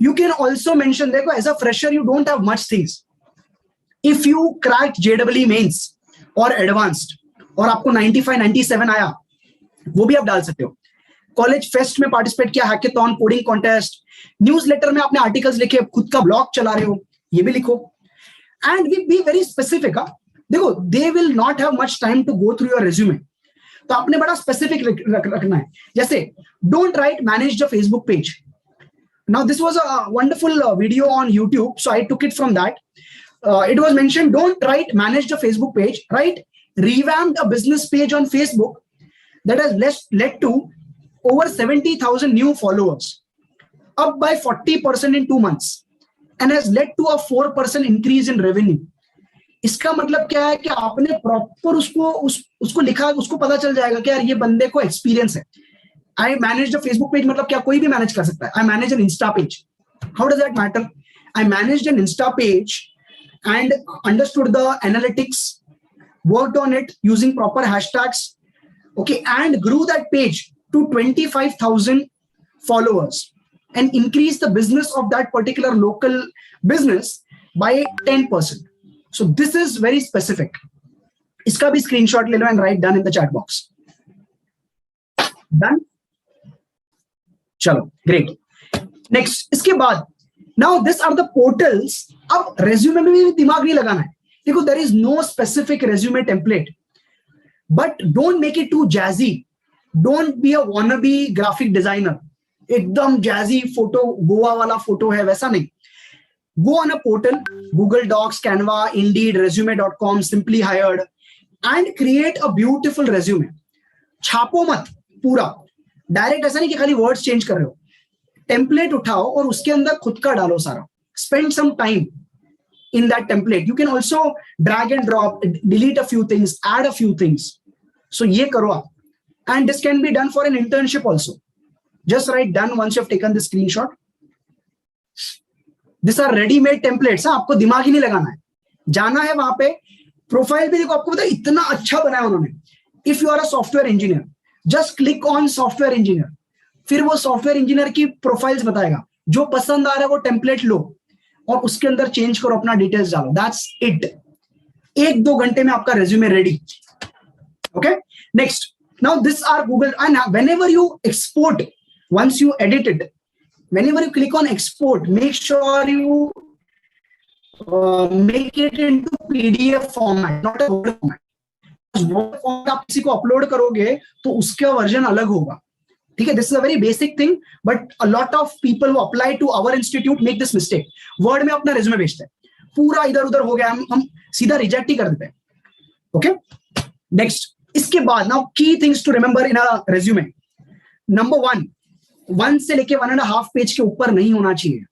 Speaker 1: You can also mention, देखो, as a fresher you don't have much things. If you cracked JEE mains or advanced और आपको 95, 97 आया, वो भी आप डाल सकते हो. कॉलेज फेस्ट में पार्टिसिपेट किया, हैकेथॉन, कोडिंग कॉन्टेस्ट, न्यूज़लेटर में आपने आर्टिकल्स लिखे, खुद का ब्लॉग चला रहे हो, ये भी लिखो. And we be very specific. देखो, they will not have much time to go through your resume, तो आपने बड़ा स्पेसिफिक रखना है. जैसे don't write manage the Facebook page. Now, this was a wonderful video on YouTube, so I took it from that. It was mentioned, don't write manage the Facebook page, write revamped a business page on Facebook that has led to over 70,000 new followers, up by 40% in 2 months, and has led to a 4% increase in revenue. इसका मतलब क्या है कि आपने proper उसको लिखा, उसको पता चल जाएगा कि यार ये बंदे को एक्सपीरियंस है. I manage the Facebook page, मतलब क्या कोई भी मैनेज कर सकता है. I manage an Insta page. How does that matter? I managed an Insta page and understood the analytics, worked on it using proper hashtags, okay, and grew that page to 25,000 followers and increased the business of that particular local business by 10%. So this is very specific. इसका भी screenshot ले लो and write done in the chat box. Done? चलो, great. Next, इसके बाद, now this are the portals. अब resume में भी दिमाग नहीं लगाना है. देखो, there is no specific resume template, but don't make it too jazzy. Don't be a wannabe graphic designer, एकदम जैजी फोटो, गोवा वाला फोटो है, वैसा नहीं. Go on a portal, Google Docs, Canva, Indeed, resume.com, simply hired, and create a beautiful resume. छापो मत पूरा, direct ऐसा नहीं कि खाली वर्ड्स चेंज कर रहे हो. टेम्पलेट उठाओ और उसके अंदर खुद का डालो सारा. Spend some time in that template. You can also drag and drop, delete a few things, add a few things. So ये करो आप. And this can be done for an internship also. Just write done once you have taken this screenshot. This are readymade templates. आपको दिमाग ही नहीं लगाना है, जाना है वहां पे. प्रोफाइल भी देखो, आपको पता है इतना अच्छा बनाया उन्होंने. If you are a software engineer, just click on software engineer, फिर वो सॉफ्टवेयर इंजीनियर की प्रोफाइल्स बताएगा. जो पसंद आ रहा है वो टेम्पलेट लो और उसके अंदर चेंज करो, अपना डिटेल्स डालो. That's it. 1-2 घंटे में आपका resume ready. Okay. Next, now this are Google, and whenever you export, once you edit it, whenever you click on export, make sure you make it into PDF format, not a Word format. आप किसी को upload करोगे तो उसका version अलग होगा. ठीक है. This is a very basic thing, but a lot of people who apply to our institute make this mistake. Word में अपना रेज्यूमे भेजते हैं, पूरा इधर उधर हो गया, हम सीधा रिजेक्ट ही कर देते हैं. ओके. नेक्स्ट, इसके बाद now key things to remember in a resume. Number 1 से लेके 1.5 पेज के ऊपर नहीं होना चाहिए.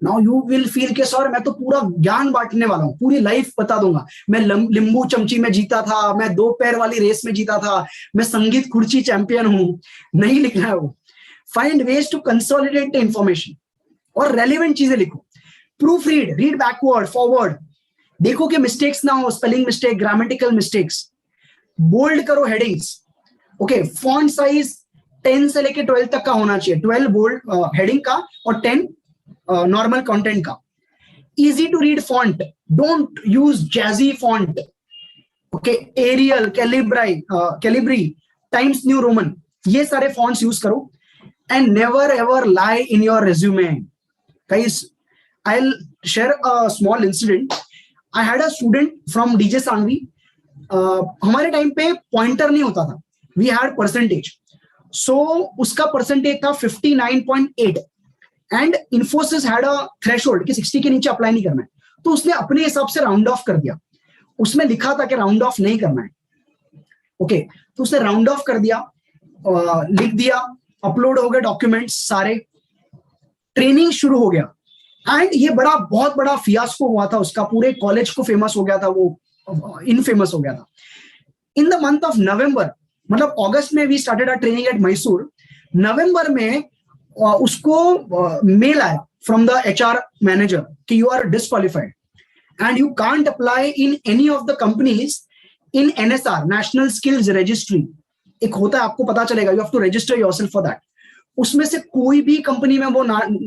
Speaker 1: नाउ यू विल फील के सर मैं तो पूरा ज्ञान बांटने वाला हूं, पूरी लाइफ बता दूंगा. मैं लींबू चमची में जीता था, मैं 2 पैर वाली रेस में जीता था, मैं संगीत खुर्ची चैंपियन हूं. नहीं लिखना है वो. Find ways to consolidate the information और रेलिवेंट चीजें लिखो. Proof read backward forward. देखो कि मिस्टेक्स ना हो, spelling mistake, grammatical mistakes. Bold करो हेडिंग्स. ओके. फॉन्ट साइज 10 से लेके 12 तक का होना चाहिए. 12 बोल्ड हेडिंग का और 10 नॉर्मल कंटेंट का. Easy to read font, don't use jazzy font. Okay. Arial, Calibri, Times New Roman, ये सारे फॉन्ट्स यूज करो. And never ever lie in your resume. Guys, I'll share a small incident. I had a student from DJ Sangvi. हमारे time पे pointer नहीं होता था, we had percentage. So उसका percentage था 59.8 and Infosys had a threshold कि 60 के नीचे अप्लाई नहीं करना है, तो उसने अपने हिसाब से राउंड ऑफ कर दिया. उसमें लिखा था कि राउंड ऑफ नहीं करना है. ओके, तो उसने राउंड ऑफ कर दिया, लिख दिया, अपलोड हो गए डॉक्यूमेंट्स सारे, ट्रेनिंग शुरू हो गया एंड ये बहुत बड़ा फियास्को हुआ था उसका, पूरे कॉलेज को फेमस हो गया था, वो इनफेमस हो गया था. In the month of November, मतलब अगस्त में we started our training at Mysore, नवंबर में उसको मेल आया फ्रॉम द एचआर मैनेजर कि you are disqualified and you can't apply in any of the companies in NSR, national skills registry. एक होता है, आपको पता चलेगा, you have to register yourself for that. उसमें से कोई भी कंपनी में वो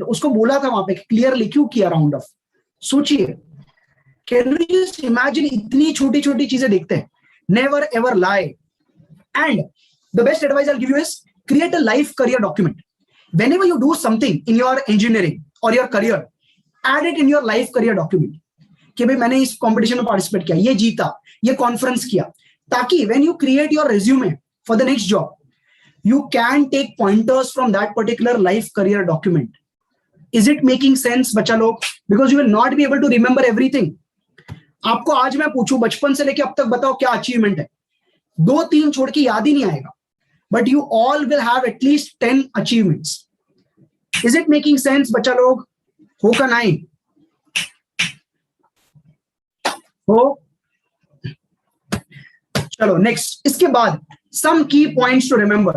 Speaker 1: उसको बोला था वहां पे क्लियरली क्यों किया राउंड ऑफ. सोचिए, कैन यू जस्ट इमेजिन, इतनी छोटी छोटी चीजें देखते हैं. Never ever lie. And the best advice I will give you is create a life career document. whenever you do something in your engineering or your career, add it in your life career document कि भाई मैंने इस competition में participate किया, ये जीता, ये conference किया, ताकि when you create your resume for the next job, you can take pointers from that particular life career document. Is it making sense बच्चा लोग? Because you will not be able to remember everything. आपको आज मैं पूछूं बचपन से लेके अब तक बताओ क्या अचीवमेंट है, 2-3 छोड़ के याद ही नहीं आएगा. But you all will have at least 10 achievements. Is it making sense, बच्चा लोग? हो का नहीं? हो? चलो नेक्स्ट. इसके बाद some key points to remember.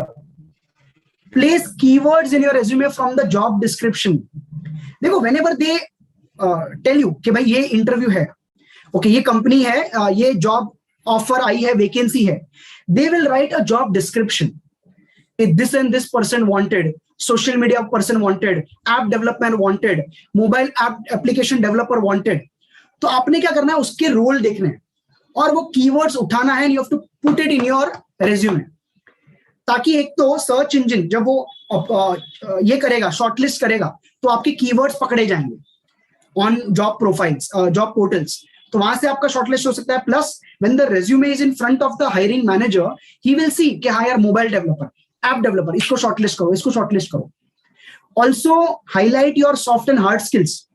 Speaker 1: Place keywords in your resume from the job description. देखो, whenever they tell you कि भाई ये इंटरव्यू है, ओके, ये कंपनी है, ये जॉब ऑफर आई है, वैकेंसी है, they will write a job description. This and this person wanted, social media person wanted, app development wanted, mobile app application developer wanted. तो आपने क्या करना है, उसके रोल देखने हैं और वो कीवर्ड्स उठाना है. You have to put it in your resume, ताकि एक तो सर्च इंजन जब वो ये करेगा, शॉर्टलिस्ट करेगा, तो आपके कीवर्ड्स पकड़े जाएंगे on job profiles, job portals. तो वहां से आपका शॉर्टलिस्ट हो सकता है. Plus when the resume is in front of the hiring manager, he will see कि हाँ यार, मोबाइल डेवलपर, ऐप डेवलपर, इसको शॉर्टलिस्ट करो, इसको शॉर्टलिस्ट करो. Also highlight your soft and hard skills,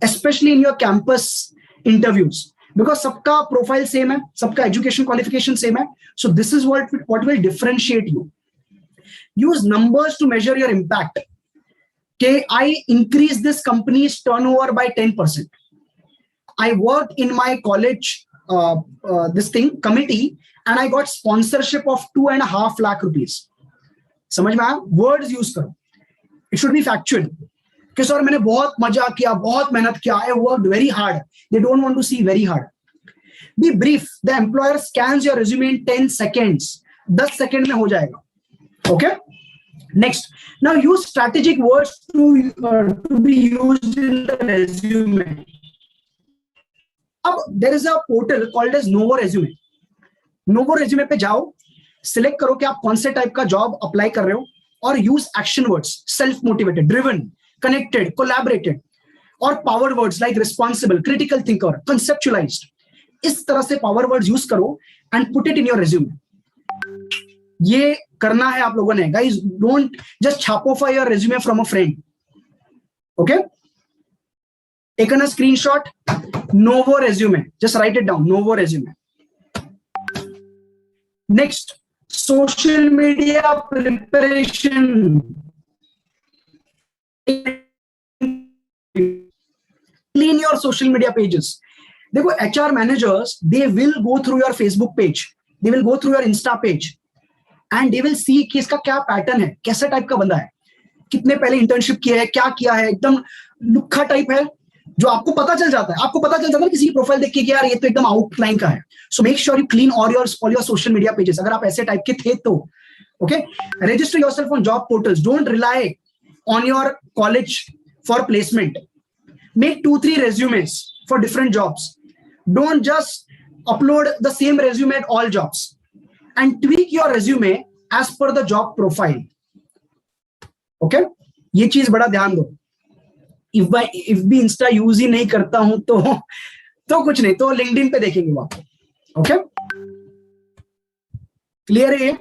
Speaker 1: specially in your campus interviews, because सबका profile same है, सबका एजुकेशन क्वालिफिकेशन सेम है. So this is what will differentiate you. Use numbers to measure your impact. के I increase this companies turnover by 10%. I worked in my college this thing committee and I got sponsorship of 2.5 lakh rupees. समझ में आया? Words use करो. It should be factual कि sir मैंने बहुत मजा किया, बहुत मेहनत किया, I worked very hard. They don't want to see very hard. Be brief. The employer scans your resume in 10 seconds. 10 second में हो जाएगा. Okay, next. Now use strategic words to be used in the resume. अब there is a portal called as Novo resume. Novo resume पे जाओ, select करो कि आप कौन से टाइप का जॉब अप्लाई कर रहे हो और use action words, self motivated, driven, connected, collaborated और power words like responsible, critical thinker, conceptualized. इस तरह से पावर वर्ड्स यूज करो and put it in your resume. ये करना है आप लोगों ने. गाइस, डोंट जस्ट छापोफाई your resume from a friend. Okay, taken a screenshot, Novo resume, just write it down, Novo resume. Next, social media preparation. Clean your social media pages. देखो, HR managers, they will go through your Facebook page, they will go through your Insta page and they will see कि इसका क्या pattern है, कैसा type का बंदा है, कितने पहले इंटर्नशिप किया है, क्या किया है, एकदम लुक्खा टाइप है, जो आपको पता चल जाता है. आपको पता चल जाता है किसी की प्रोफाइल देख के कि यार ये तो एकदम आउटलाइन का है. So make sure you clean all your social media pages, अगर आप ऐसे टाइप के थे तो. Okay, register yourself on job portals. Don't rely on your college for placement. Make 2-3 resumes for different jobs. Don't just upload the same resume at all jobs, and tweak your resume as per the job profile. Okay, ये चीज बड़ा ध्यान दो. If भी Insta use ही नहीं करता हूं तो कुछ नहीं, तो लिंक्डइन पे देखेंगे वो आप। ओके, क्लियर है ये?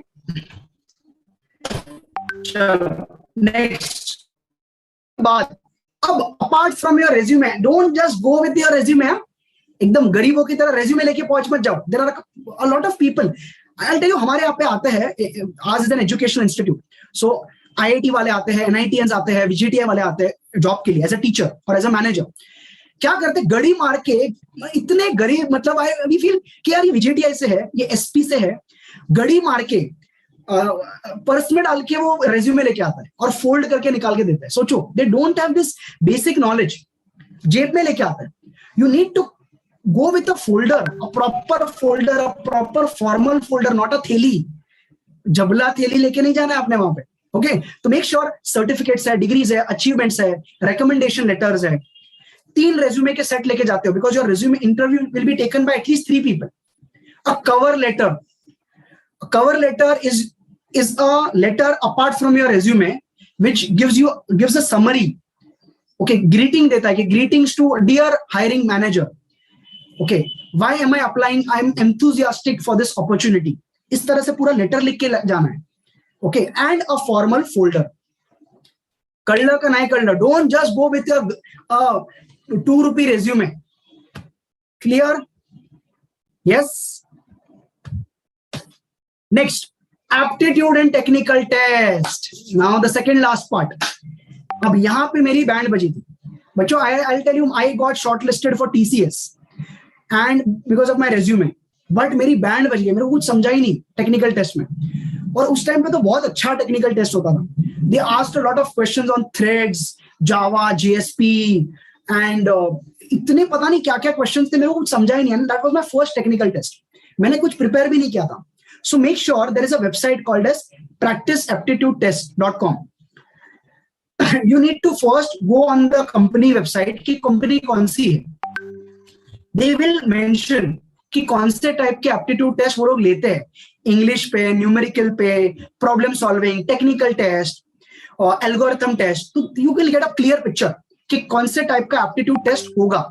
Speaker 1: नेक्स्ट बात, अब apart from your resume, don't just go with your resume. एकदम गरीबों की तरह रेज्यूमे लेके पहुंच मत जाओ। There are a lot of people, I will tell you, हमारे यहाँ पे आते हैं, आज is an educational institute, so IIT वाले आते हैं, एनआईटीएंस आते हैं, वीजीटीआई वाले आते हैं जॉब के लिए एज अ टीचर और एज अ मैनेजर। क्या करते, गड़ी मार के, इतने गरीब, मतलब आई फील कि यार ये वीजीटीआई से है, ये एसपी से है, गड़ी मार के पर्स में डाल के वो रेज्यूमे लेके आता है और फोल्ड करके निकाल के देता है। सोचो, they don't have this basic knowledge, जेब में लेके आता है। You need to go with a folder, a proper formal folder, not a थैली, जबला थैली लेके नहीं जाना है आपने वहां पे। ओके, तो मेक श्योर सर्टिफिकेट्स है, डिग्रीज है, अचीवमेंट्स है, रिकमेंडेशन लेटर्स है, 3 रेज्यूमे के सेट लेके जाते हो, because your resume interview will be taken by at least 3 people. A cover letter, cover letter is a letter apart from your resume which gives a summary, okay, greeting deta hai, greetings to dear hiring manager, okay, why am I applying, I am enthusiastic for this opportunity, इस तरह से पूरा letter लिख के जाना है। okay, and a formal folder, कड़ला का नहीं कड़ला, don't just go with your 2 rupee resume। clear? yes? Next, aptitude and technical test. Now the second last part. अब यहाँ पे मेरी बैंड बजी थी बच्चों। I'll tell you, I got shortlisted for TCS and because of my resume, but मेरी band बज गई, मेरे को कुछ समझा ही नहीं टेक्निकल टेस्ट में। और उस टाइम पे तो बहुत अच्छा टेक्निकल टेस्ट होता था। They asked a lot of questions on threads, Java, JSP and इतने पता नहीं क्या क्या क्वेश्चंस थे, मेरे को कुछ समझा ही नहीं। That was my first technical test. मैंने कुछ प्रिपेयर भी नहीं किया था। So make sure there is a website called as practiceaptitudetest.com. You need to first go on the company website कि कंपनी कौन सी है। They will mention कि कौन से टाइप के एप्टीट्यूड टेस्ट वो लोग लेते हैं, इंग्लिश पे, न्यूमेरिकल पे, प्रॉब्लम सॉल्विंग, टेक्निकल टेस्ट और एल्गोरिथम टेस्ट। तो you will get a clear picture कि कौन से टाइप का एप्टीट्यूड टेस्ट होगा।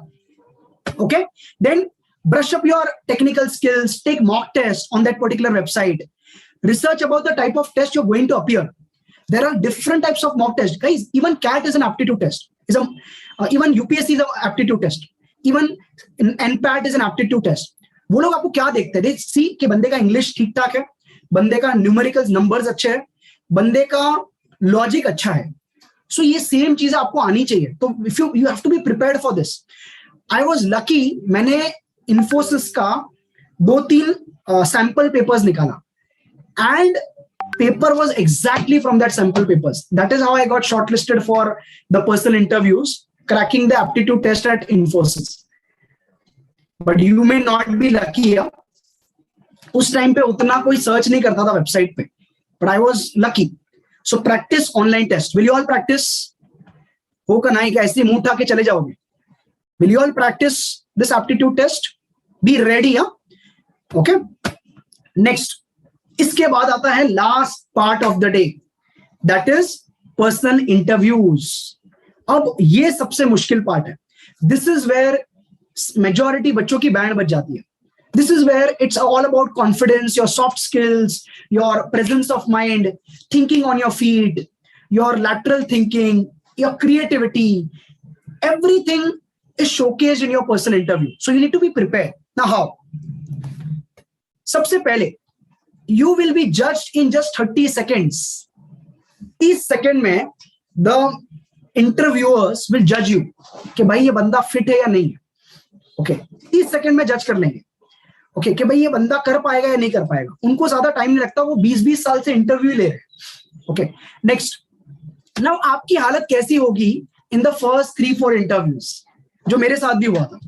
Speaker 1: Okay, then brush up your technical skills, take mock tests on that particular website, research about the type of test you're going to appear. There are different types of mock tests, guys. Even CAT is an aptitude test, even UPSC is an aptitude test, even NPAT is an aptitude test. वो लोग आपको क्या देखते हैं, सी कि बंदे का English ठीक ठाक है, बंदे का न्यूमेरिकल नंबर्स अच्छे हैं, बंदे का लॉजिक अच्छा है। सो ये सेम चीजें आपको आनी चाहिए। तो if you have to be prepared for this. I was lucky, मैंने इन्फोसिस का 2-3 सैंपल पेपर्स निकाला and paper was exactly from that sample papers. That is how I got shortlisted for the personal interviews, cracking the aptitude test at Infosys. But you may not be lucky. उस time पे उतना कोई search नहीं करता था website पे, but I was lucky. So practice online test. Will you all practice? होगा नहीं कि ऐसे मुंह उठा के चले जाओगे। Will you all practice this aptitude test? Be ready, huh? Okay. Next, इसके बाद आता है last part of the day, that is personal interviews. अब ये सबसे मुश्किल पार्ट है। This is where majority बच्चों की बैंड बज जाती है। This is where it's all about confidence, your soft skills, your presence of mind, thinking on your feet, your lateral thinking, your creativity, everything is showcased in your personal interview. So you need to be prepared. Now how? सबसे पहले you will be judged in just 30 seconds. 30 second में the interviewers will judge you कि भाई ये बंदा fit है या नहीं है। ओके, 30 सेकंड में जज कर लेंगे। ओके, कि भाई ये बंदा कर पाएगा या नहीं कर पाएगा। उनको ज्यादा टाइम नहीं लगता, वो 20-20 साल से इंटरव्यू ले रहे हैं। Okay, next. नाउ आपकी हालत कैसी होगी इन द फर्स्ट 3-4 इंटरव्यूज, जो मेरे साथ भी हुआ था।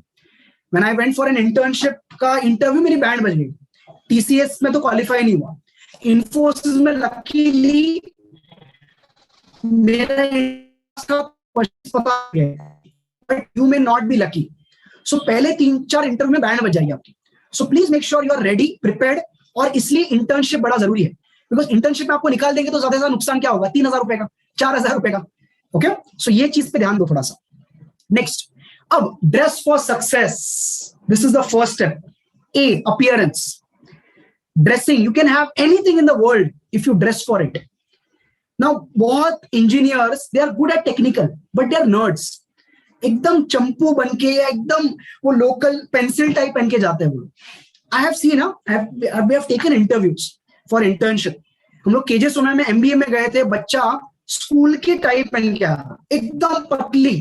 Speaker 1: When I went for an internship का इंटरव्यू, मेरी बैंड बज गई। TCS में तो क्वालिफाई नहीं हुआ, इन्फोसिस में लकीली मेरा पता गया, but you may not be lucky. So पहले 3-4 इंटरव्यू में बैंड बज जाएगी आपकी। So please make sure you are ready, prepared. और इसलिए इंटर्नशिप बड़ा जरूरी है, बिकॉज इंटर्नशिप में आपको निकाल देंगे तो ज्यादा से ज्यादा नुकसान क्या होगा? 3,000 रुपए का, 4,000 रुपए का। ओके, सो ये चीज पे ध्यान दो थोड़ा सा। नेक्स्ट, अब dress for success, this is the first step. A, appearance. Dressing, you can have anything in the world if you dress for it. Now, बहुत engineers, they are good at technical, but they are nerds. एकदम चंपू बनके या एकदम वो local pencil type पहन के जाते हैं वो. I have seen, we have taken interviews for internship. हम लोग केजे सोना में MBA में गए थे, बच्चा स्कूल की टाइप पहन के आया, एकदम पतली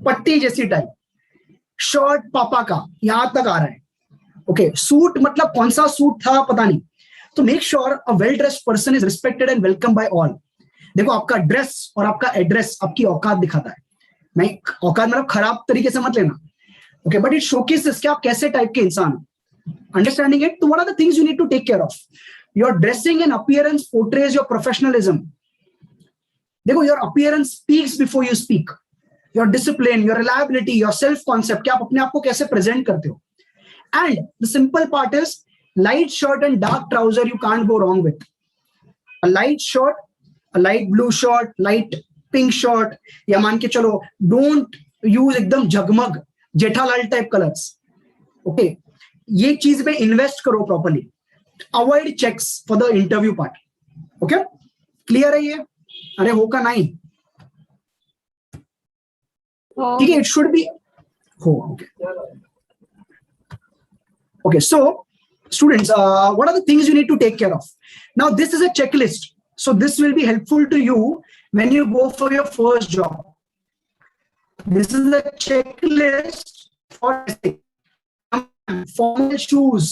Speaker 1: पट्टी जैसी टाइप, शर्ट पापा का यहां तक आ रहा है. ओके, सूट मतलब कौन सा सूट था पता नहीं. तो make sure a well dressed person is respected and welcome by all. देखो, आपका ड्रेस और आपका एड्रेस आपकी औकात दिखाता है. मैं औकात मतलब खराब तरीके से मत लेना, ओके, बट इट शोकेसेस कि आप कैसे टाइप के इंसान हो. अंडरस्टैंडिंग इट, तो what are the things you need to take care of. Your dressing and appearance portrays your professionalism. देखो, your appearance speaks before you speak. Your discipline, your reliability, your self concept, कि आप अपने आप को कैसे present करते हो. And the simple part is light shirt and dark trouser you can't go wrong with. A light shirt, a light blue shirt, light pink shirt, या मान के चलो don't use एकदम जगमग जेठालाल टाइप कलर्स. ओके, ये चीज में इन्वेस्ट करो properly. Avoid checks for the interview part. Okay, clear है ये? अरे होगा नहीं, ठीक है. इट शुड बी हो. ओके. Okay, so students, what are the things you need to take care of? Now, this is a checklist. So this will be helpful to you when you go for your first job. This is the checklist for formal shoes.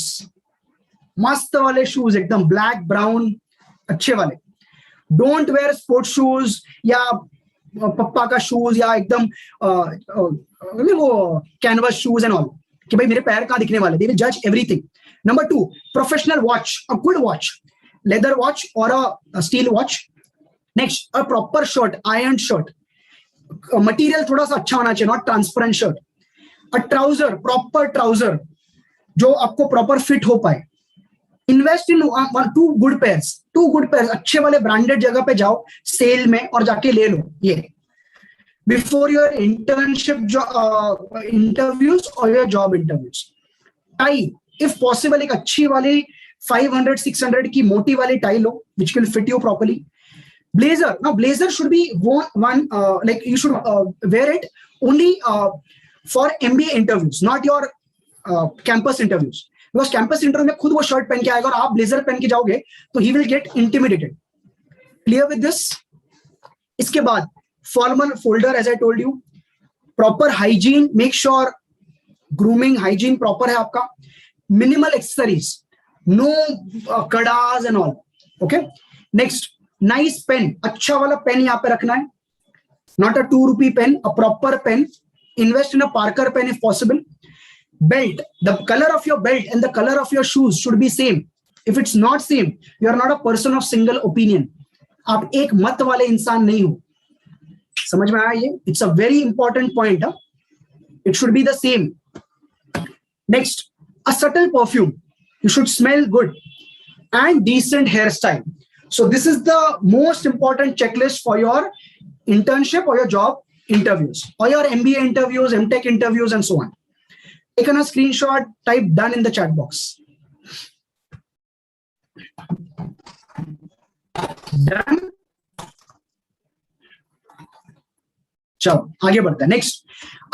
Speaker 1: मस्त वाले shoes, एकदम black, brown, अच्छे वाले. Don't wear sports shoes या पप्पा का shoes या एकदम वो canvas shoes and all. कि भाई मेरे पैर कहां दिखने वाले. They will judge everything. Number 2, professional watch, a good watch, leather watch or a steel watch. Next, a proper shirt, ironed shirt. Material थोड़ा सा अच्छा होना चाहिए, not transparent shirt. A trouser, proper trouser, जो आपको proper fit हो पाए. Invest in two good pairs. अच्छे वाले branded जगह पे जाओ सेल में और जाके ले लो ये. Before your internship interviews or your job interviews. Tie, if possible, एक अच्छी वाली 500-600 की मोटी वाली tie low, which will fit you properly. Blazer, now blazer should be one like you should wear it only for MBA interviews, not your campus interviews. Because campus interview में खुद वो shirt पहन के आएगा और आप ब्लेजर पहन के जाओगे तो he will get intimidated. Clear with this? इसके बाद formal folder, as I told you. Proper hygiene, make sure grooming hygiene proper है आपका. Minimal accessories, no kadas and all. Okay. Next, nice pen, अच्छा वाला pen यहाँ पे रखना है. Not a 2 rupee pen, a proper pen. Invest in a Parker pen if possible. Belt, the color of your belt and the color of your shoes should be same. If it's not same, you are not a person of single opinion. आप एक मत वाले इंसान नहीं हो. समझ में आया ये? It's a very important point. It should be the same. Next, a subtle perfume. You should smell good and decent hairstyle. So this is the most important checklist for your internship or your job interviews or your MBA interviews, MTech interviews, and so on. Take a screenshot, type done in the chat box. Done. चलो आगे बढ़ते हैं. Next,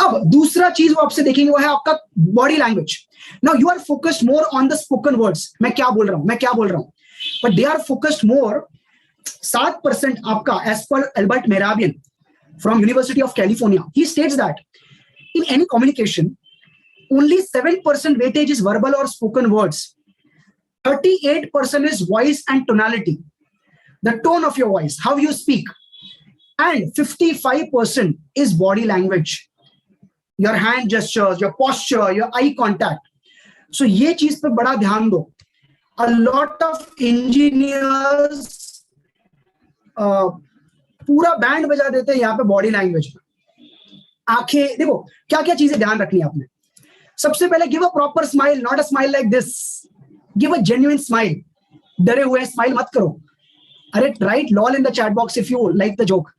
Speaker 1: अब दूसरा चीज वो आपसे देखेंगे वो है आपका body language. Now you are focused more on the spoken words. मैं क्या बोल रहा हूं, but they are focused more. 7% आपका, as per Albert Mehrabian from University of California, he states that in any communication only 7% weightage is verbal or spoken words. 38% is voice and tonality, the tone of your voice, how you speak. And 55% is body language, your hand gestures, your posture, your eye contact. So ये चीज पे बड़ा ध्यान दो. A lot of engineers पूरा band बजा देते हैं यहाँ पे बॉडी लैंग्वेज में. आंखें देखो, क्या क्या चीजें ध्यान रखनी है आपने. सबसे पहले give a proper smile, not a smile like this. Give a genuine smile. डरे हुए स्माइल मत करो. अरे right lol in the chat box if you like the joke.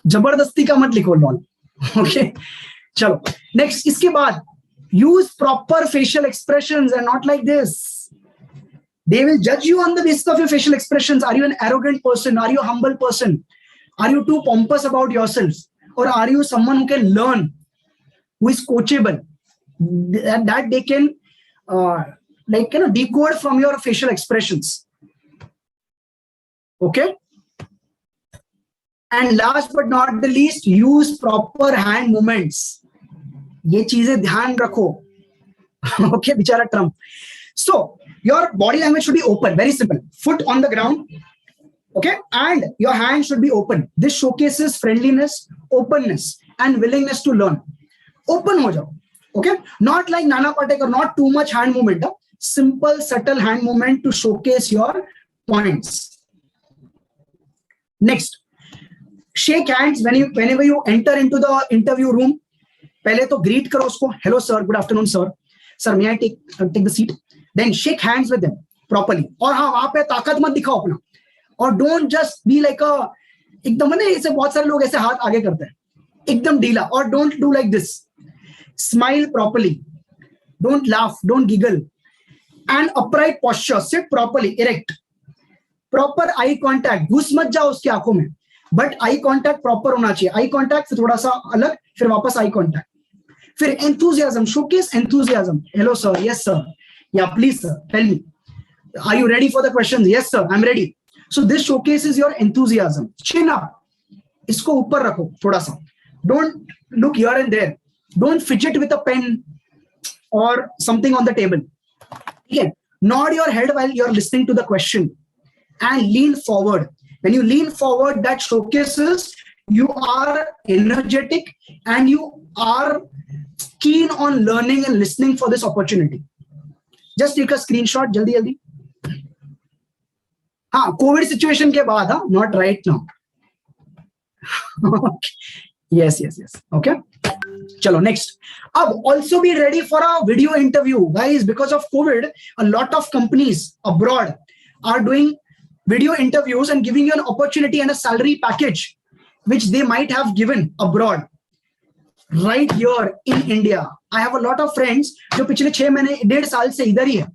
Speaker 1: जबरदस्ती का मत लिखो लॉल. ओके, चलो नेक्स्ट. इसके बाद use proper facial expressions and not like this. They will judge you on the basis of your facial expressions. Are you an arrogant person? Are you a humble person? Are you too pompous about yourself? Or are you someone who can learn, who is coachable, that they can decode from your facial expressions? Okay. And last but not the least, use proper hand movements. ये चीजें ध्यान रखो. Okay, बिचारा Trump. So your body language should be open, very simple. Foot on the ground, okay, and your hand should be open. This showcases friendliness, openness, and willingness to learn. Open हो जाओ, okay, not like Nana Patekar, not too much hand movement. Simple, subtle hand movement to showcase your points. Next, shake hands whenever you enter into the interview room. पहले तो greet करो उसको, hello sir, good afternoon sir, sir may I take the seat. Then shake hands with them properly. और हाँ, वहां पे ताकत मत दिखाओ अपना, और डोंट जस्ट बी लाइक एकदम ना, ऐसे बहुत सारे लोग ऐसे हाथ आगे करते हैं एकदम ढीला, और don't do like this. Smile properly, don't laugh, don't giggle, and upright posture, sit properly, erect, proper eye contact, घुस मत जाओ उसकी आंखों में, बट आई कॉन्टैक्ट प्रॉपर होना चाहिए. आई कॉन्टैक्ट से थोड़ा सा अलग, फिर वापस आई कॉन्टैक्ट. फिर enthusiasm, showcase enthusiasm. Hello sir, yes sir, yeah please sir, tell me, are you ready for the questions? Yes sir, I'm ready. So this showcases your enthusiasm. Chin up, इसको ऊपर रखो थोड़ा सा. Don't look here and there. Don't fidget with a pen or something on the table. Okay, nod your head while you're listening to the question and lean forward. When you lean forward, that showcases you are energetic and you are keen on learning and listening for this opportunity. Just take a screenshot, jaldi jaldi. हाँ, COVID situation के बाद, हाँ, not right now. Okay. Yes. Okay. Chalo, next. Ab also be ready for a video interview, guys. Because of COVID, a lot of companies abroad are doing video interviews and giving you an opportunity and a salary package which they might have given abroad. Right here in India, I have a lot of friends जो पिछले 6 महीने 1.5 साल से इधर ही है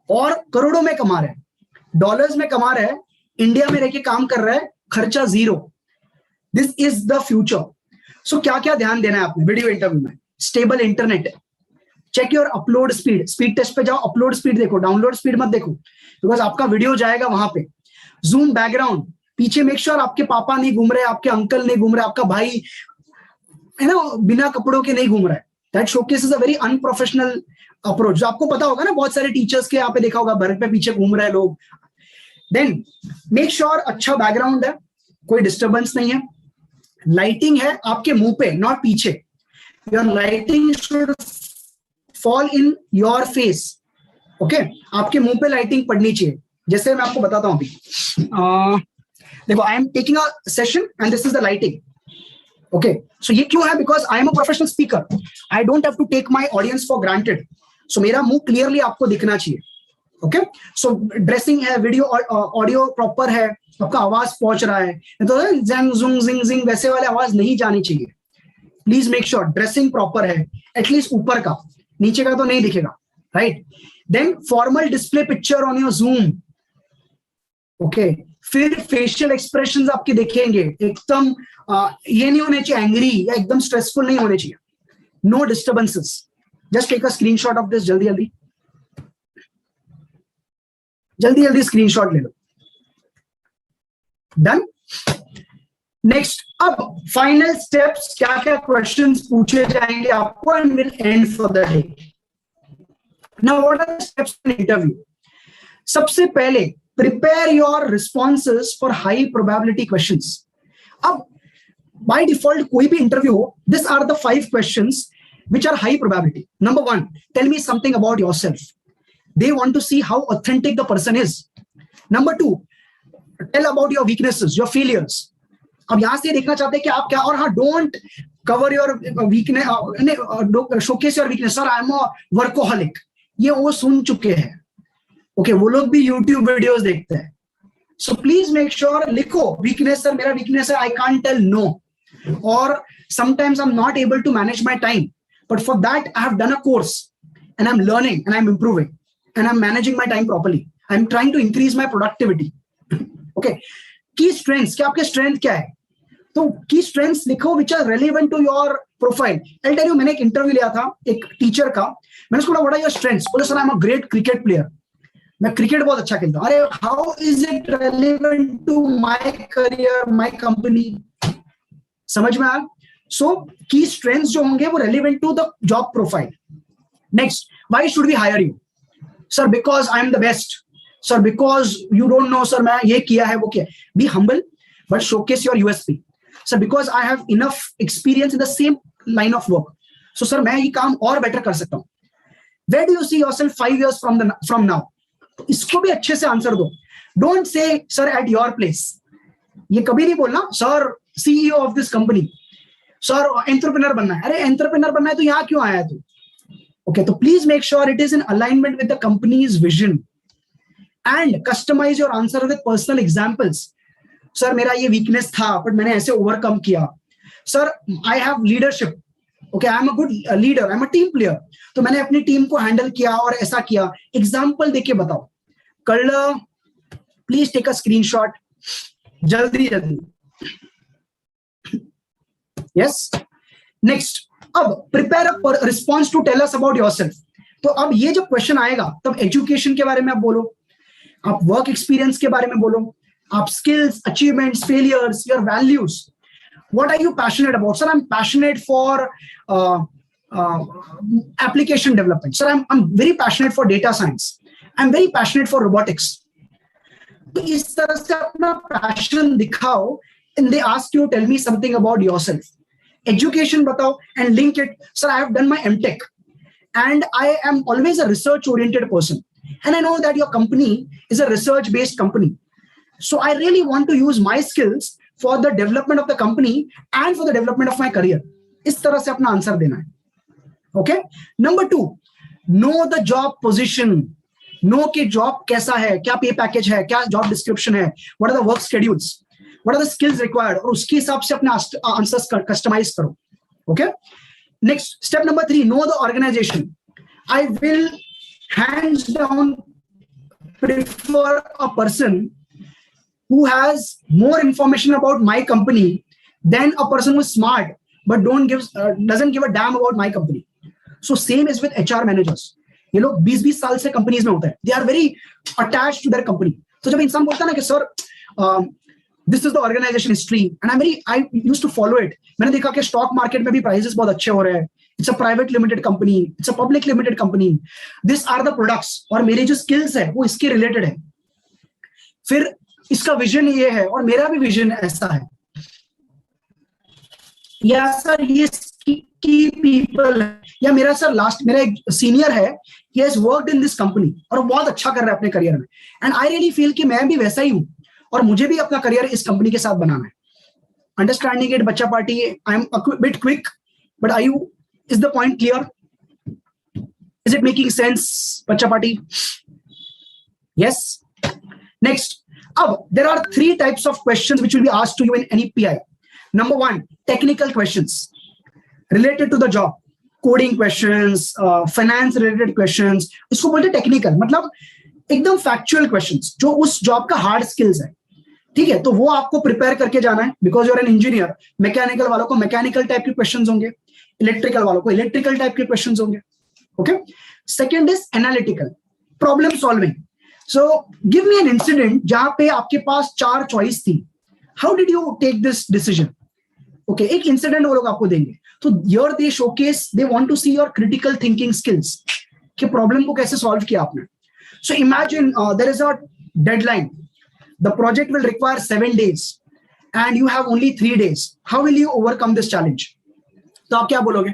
Speaker 1: और करोड़ों में कमा रहे हैं, डॉलर्स में कमा रहे हैं, इंडिया में रह के काम कर रहे हैं, खर्चा जीरो. This is the future. So क्या क्या ध्यान देना है आपने वीडियो इंटरव्यू में? Stable internet, check your upload speed. Speed test पे जाओ, अपलोड स्पीड देखो, डाउनलोड स्पीड मत देखो, बिकॉज आपका वीडियो जाएगा वहां पे. जूम बैकग्राउंड, पीछे मेक श्योर आपके पापा नहीं घूम रहे, आपके अंकल नहीं घूम रहे, आपका भाई है ना बिना कपड़ों के नहीं घूम रहा है. That showcases a very unprofessional approach. जो आपको पता होगा ना, बहुत सारे टीचर्स के यहाँ पे देखा होगा घर पे पीछे घूम रहे लोग. देन मेक श्योर अच्छा बैकग्राउंड है, कोई डिस्टर्बेंस नहीं है, लाइटिंग है आपके मुंह पे, नॉट पीछे. Your lighting should fall in your face. Okay, आपके मुंह पे लाइटिंग पड़नी चाहिए. जैसे मैं आपको बताता हूं अभी, देखो, I am taking a session and this is the lighting. Okay, so ये क्यों है? Because I am a professional speaker, I don't have to take my audience for granted. So मेरा मुंह क्लियरली आपको दिखना चाहिए. ओके, सो ड्रेसिंग है, video audio proper है, आपका आवाज पहुंच रहा है, तो जंग जुंग जिंग जिंग वैसे वाले आवाज नहीं जानी चाहिए. Please make sure dressing proper है, एटलीस्ट ऊपर का, नीचे का तो नहीं दिखेगा, right? Then formal display picture on your Zoom. Okay, फिर फेशियल एक्सप्रेशंस आपके दिखेंगे एकदम ये नहीं होने चाहिए एंग्री या एकदम स्ट्रेसफुल नहीं होने चाहिए. No disturbances. Just take a screenshot of this. जल्दी जल्दी स्क्रीनशॉट ले लो. डन. नेक्स्ट, अब फाइनल स्टेप्स, क्या क्या क्वेश्चंस पूछे जाएंगे आपको, and will end for the day. Now what are the steps in interview? सबसे पहले prepare your responses for high probability questions. अब by default कोई भी इंटरव्यू हो, these are the 5 questions which are high probability. Number 1, tell me something about yourself. They want to see how authentic the person is. Number 2, tell about your weaknesses, your failures. अब यहां से देखना चाहते हैं कि आप क्या, और हाँ, don't cover your weakness, showcase your weakness. Sir, I am a workaholic. ये वो सुन चुके हैं. ओके, वो लोग भी YouTube वीडियोस देखते हैं. सो प्लीज मेक श्योर लिखो वीकनेस. सर मेरा वीकनेस है, I can't tell no. or sometimes I'm not able to manage my time, but for that I have done a course and I'm learning and I'm improving and I'm managing my time properly. I'm trying to increase my productivity. Okay, key strengths, क्या आपके strength क्या है? तो key strengths लिखो which are relevant to your profile. I'll tell you, मैंने एक interview लिया था एक टीचर का, मैंने उसको बोला what are your strengths? बोले sir I'm a great cricket player. मैं क्रिकेट बहुत अच्छा खेलता हूँ. अरे how is it relevant to my career, my company? समझ में आया? So key strengths जो होंगे वो relevant to the job profile. Next, why should we hire you? Sir, because I'm the best. Sir, because you don't know, sir, मैं ये किया है वो किया. Be humble, but showcase your USP. Sir, because I have enough experience in the same line of work. So, sir, मैं ये काम और better कर सकता हूँ. Where do you see yourself 5 years from now? तो इसको भी अच्छे से आंसर दो. Don't say, sir, at your place. ये कभी नहीं बोलना, sir, CEO of this company. Sir, entrepreneur बनना है. अरे entrepreneur बनना है तो यहाँ क्यों आया है तू? Okay, so please make sure it is in alignment with the company's vision. And customize your answer with personal examples. Sir, मेरा ये weakness था, but मैंने ऐसे overcome किया. Sir, I have leadership. Okay, I am a good leader. I am a team player. तो मैंने अपनी team को हैंडल किया और ऐसा किया. एग्जाम्पल देके बताओ. कर लो. Please take a screenshot. जल्दी जल्दी. यस. नेक्स्ट. अब prepare a response to tell us about yourself. तो अब ये जब क्वेश्चन आएगा तब एजुकेशन के बारे में आप बोलो, आप वर्क एक्सपीरियंस के बारे में बोलो, आप skills, achievements, failures, your values. What are you passionate about? Sir, I'm passionate for application development. Sir, I'm very passionate for data science. I'm very passionate for robotics. तो इस तरह से अपना passion दिखाओ and they ask you, tell me something about yourself. Education बताओ and link it. Sir, I have done my MTech and I am always a research oriented person. And I know that your company is a research based company. So I really want to use my skills for the development of the company and for the development of my career. इस तरह से अपना answer देना है. Okay? Number 2, know the job position. Know कि job कैसा है, क्या pay package है, क्या job description है, what are the work schedules, what are the skills required, और उसके हिसाब से अपने answers customize करो. Okay? Next, step number 3, know the organization. I will hands down prefer a person who has more information about my company than a person who is smart but doesn't give a damn about my company. So same is with HR managers. ये लोग 20-20 साल से companies में होते हैं. They are very attached to their company. तो जब इंसान बोलता है ना कि sir this is the organization history and I used to follow it. मैंने देखा कि स्टॉक मार्केट में भी प्राइसेस बहुत अच्छे हो रहे हैं. It's a private limited company. It's a public limited company. These are the products. और मेरे जो skills है वो इसके related है. फिर इसका विजन ये है और मेरा भी विजन ऐसा है. या सर ये की पीपल है, या मेरा एक सीनियर है, he has worked in this company और बहुत अच्छा कर रहा है अपने करियर में. And I really feel कि मैं भी वैसा ही हूँ और मुझे भी अपना करियर इस कंपनी के साथ बनाना है. Understanding it, बच्चा party, I am a bit quick, but is the point clear? Is it making sense, बच्चा party? Yes. Next. There are 3 types of questions which will be asked to you in any PI. Number 1, technical questions related to the job. Coding questions, finance related questions. इसको बोलते हैं technical, मतलब एकदम factual questions जो उस job का hard skills है. ठीक है, तो वो आपको prepare करके जाना है because you're an engineer. Mechanical वालों को mechanical type के questions होंगे, electrical वालों को electrical type के questions होंगे. Okay. Second is analytical, problem solving. So give me an incident जहां पे आपके पास 4 choice थी. How did you take this decision? Okay, एक incident वो लोग आपको देंगे. तो here they showcase, they want to see your critical thinking skills. कि problem को कैसे solve किया आपने. So imagine there is a deadline. The project will require 7 days and you have only 3 days. How will you overcome this challenge? तो आप क्या बोलोगे?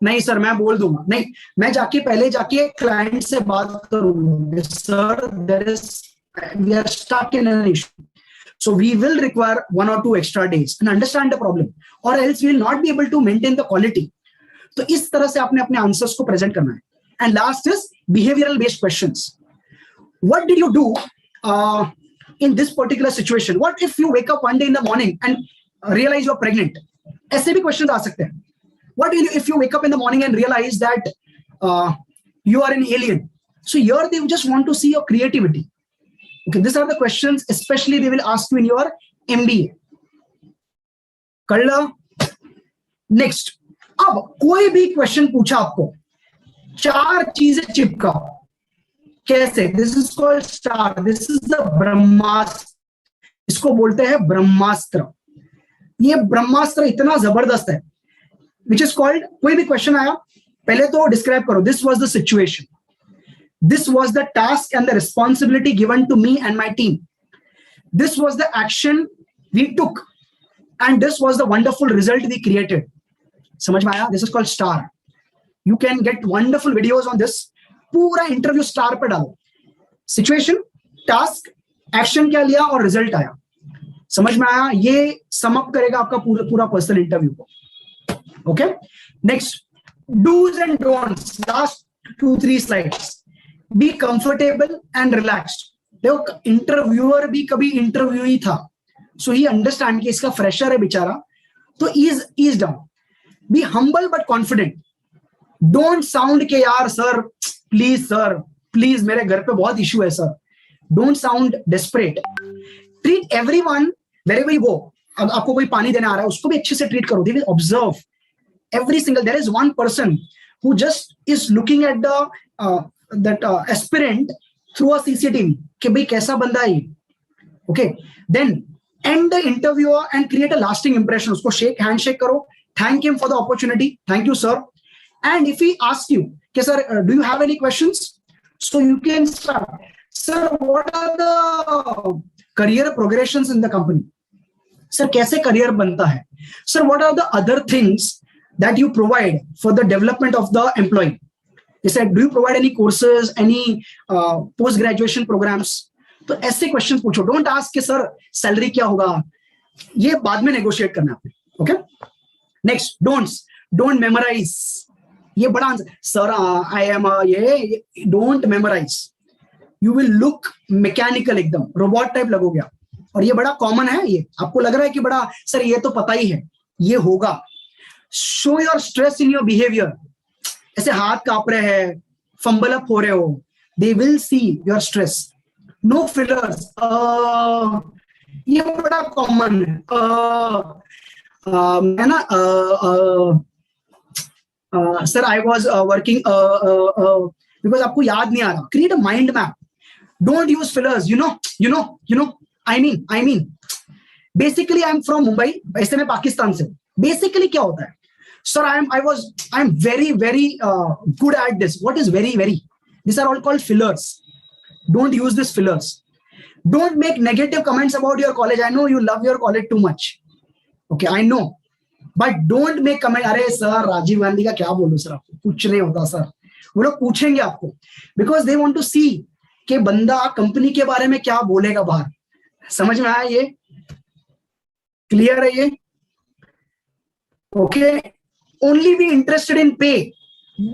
Speaker 1: नहीं सर मैं बोल दूंगा. नहीं, मैं पहले जाके क्लाइंट से बात करूंगा. Sir we are stuck in an issue, so we will require 1 or 2 extra days and understand the problem, or else we will not be able to maintain the quality. तो इस तरह से आपने अपने आंसर्स को प्रेजेंट करना है. And last is behavioral based questions. What did you do in this particular situation? What if you wake up one day in the morning and realize you're pregnant? ऐसे भी क्वेश्चन आ सकते हैं. What if you wake up in the morning and realize that you are an alien? So here they just want to see your creativity. Okay, these are the questions, especially they will ask you in your MBA. कर next. अब कोई भी question पूछा आपको, 4 चीजें चिपकाओ. कैसे? This is called star. This is the Brahmastra. इसको बोलते हैं ब्रह्मास्त्र. ये ब्रह्मास्त्र इतना जबरदस्त है, विच इज कॉल्ड, कोई भी क्वेश्चन आया पहले तो डिस्क्राइब करो. This was the situation, this was the task and the responsibility given to me and my team, this was the action we took, and this was the wonderful result we created. समझ में आया? This is called star. You can get wonderful videos on this. पूरा interview star पे डालो. Situation, task, action क्या लिया और result आया. समझ में आया? ये सम अप करेगा आपका पूरा पर्सनल इंटरव्यू को. Okay, next, dos and don'ts. Last 2-3 slides. Be comfortable and relaxed. देखो, इंटरव्यूअर भी कभी इंटरव्यू ही था, so he understand कि इसका फ्रेशर है बेचारा, तो ease down. Be humble but confident. Don't sound के यार सर प्लीज मेरे घर पे बहुत इशू है sir. Don't sound desperate. Treat everyone wherever you go. अब आपको कोई पानी देने आ रहा है, उसको भी अच्छे से ट्रीट करो. They will observe every single. There is one person who just is looking at that aspirant through a CCTV कि भाई कैसा बंदा है ये. Okay, then end the interviewer and create a lasting impression. Usko handshake karo, thank him for the opportunity, thank you sir. And if he asks you, okay sir, do you have any questions? So you can start, sir, what are the career progressions in the company? Sir, kaise career banta hai? Sir, what are the other things that you provide for the development of the employee? He said, do you provide any courses, any post graduation programs? तो ऐसे question पूछो. Don't ask कि sir salary क्या होगा, ये बाद में negotiate करना है आपने. Okay, next, don't memorise. ये बड़ा आंसर, सर आई एम ये. Don't memorise. You will look mechanical, एकदम रोबोट टाइप लगोगे आप. और ये बड़ा कॉमन है. ये आपको लग रहा है कि बड़ा सर ये तो पता ही है, ये होगा. Show your stress in your behaviour. ऐसे हाथ कांप रहे हैं, फंबल अप हो रहे हो, they will see your stress. No fillers. ये बड़ा कॉमन है. है ना, sir I was working, because आपको याद नहीं आ रहा. Create a mind map. Don't use fillers. You know I mean basically I am from Mumbai, वैसे मैं पाकिस्तान से. बेसिकली क्या होता है, sir I am very good at this. What is very? These are all called fillers. Don't use these fillers. Don't make negative comments about your college. I know you love your college too much. Okay, I know. But don't make comment. अरे sir Rajiv Gandhi का क्या बोलूं sir, आपको कुछ नहीं होता sir. वो लोग पूछेंगे आपको, because they want to see कि बंदा कंपनी के बारे में क्या बोलेगा बाहर. समझ में आया? ये क्लियर है ये? Okay. Only be interested in pay.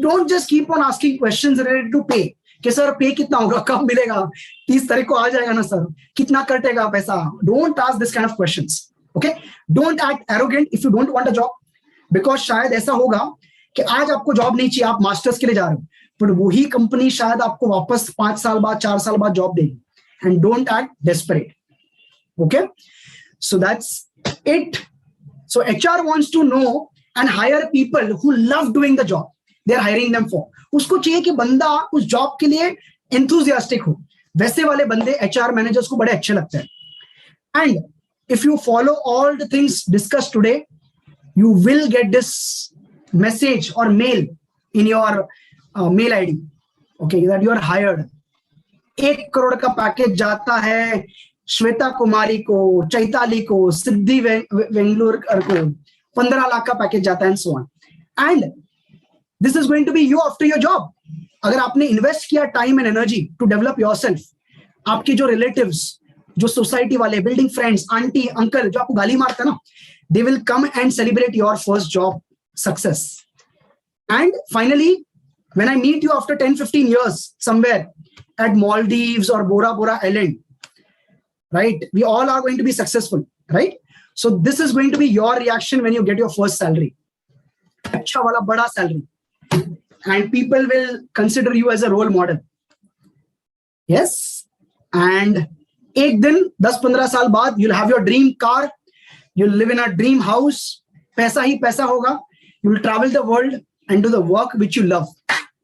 Speaker 1: Don't just keep on asking questions related to pay. कि सर पे कितना होगा, कब मिलेगा, 30 तारीख को आ जाएगा ना सर, कितना कटेगा पैसा. Don't ask this kind of questions. Okay, don't act arrogant if you don't want a job, because शायद ऐसा होगा कि आज आपको जॉब नहीं चाहिए, आप मास्टर्स के लिए जा रहे हो, पर वही कंपनी शायद आपको वापस 5 साल बाद 4 साल बाद जॉब देगी. And don't act desperate. Okay, so that's it. So HR wants to know and hire people who love doing the job they are hiring them for. उसको चाहिए कि बंदा उस जॉब के लिए enthusiastic हो. वैसे वाले बंदे HR मैनेजर्स को बड़े अच्छे लगते हैं. And if you follow all the things discussed today, you will get this message or mail in your mail ID, okay, that you are hired. 1 crore का पैकेज जाता है श्वेता कुमारी को, चैताली को, सिद्धि वेंगलुरकर को. 15 लाख का पैकेज जाता है, and so on. And this is going to be you after your job. अगर आपने इन्वेस्ट किया time and energy to develop yourself, आपके जो रिलेटिव्स, जो सोसाइटी वाले, बिल्डिंग फ्रेंड्स, आंटी अंकल जो आपको गाली मारते हैं ना, they will come and celebrate your first job success. And finally, when I meet you after 10-15 years somewhere at Maldives or Bora Bora Island, right, we all are going to be successful, right? So this is going to be your reaction when you get your first salary. अच्छा वाला बड़ा salary. And people will consider you as a role model. Yes. And एक दिन 10-15 साल बाद you'll have your dream car, you'll live in a dream house, पैसा ही पैसा होगा, you'll travel the world and do the work which you love.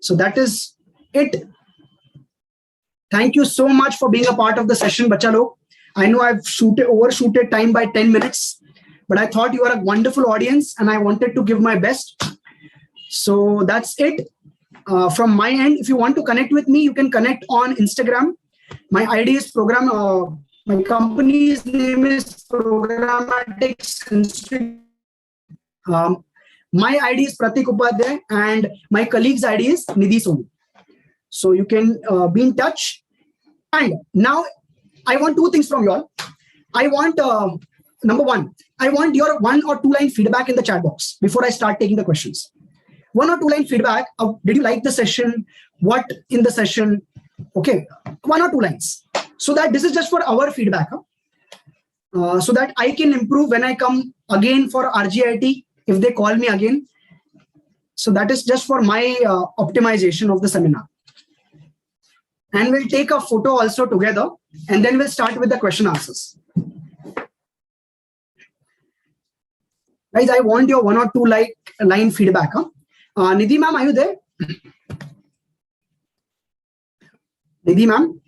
Speaker 1: So that is it. Thank you so much for being a part of the session, bacha log. I know I've overshooted time by 10 minutes, but I thought you are a wonderful audience and I wanted to give my best. So that's it. From my end, if you want to connect with me, you can connect on Instagram. My ID is my company's name is Programmatics Institute. My ID is Pratik Upadhyay and my colleague's ID is Nidhi Soni. So you can be in touch. And now I want two things from you all. I want, number one, I want your 1 or 2 line feedback in the chat box before I start taking the questions. 1 or 2 line feedback. Did you like the session? What in the session? Okay, 1 or 2 lines. So that this is just for our feedback. So that I can improve when I come again for RGIT, if they call me again. So that is just for my optimization of the seminar. And we'll take a photo also together and then we'll start with the question answers. Guys, I want your 1 or 2 line feedback. Nidhi ma'am, are you there? Nidhi ma'am?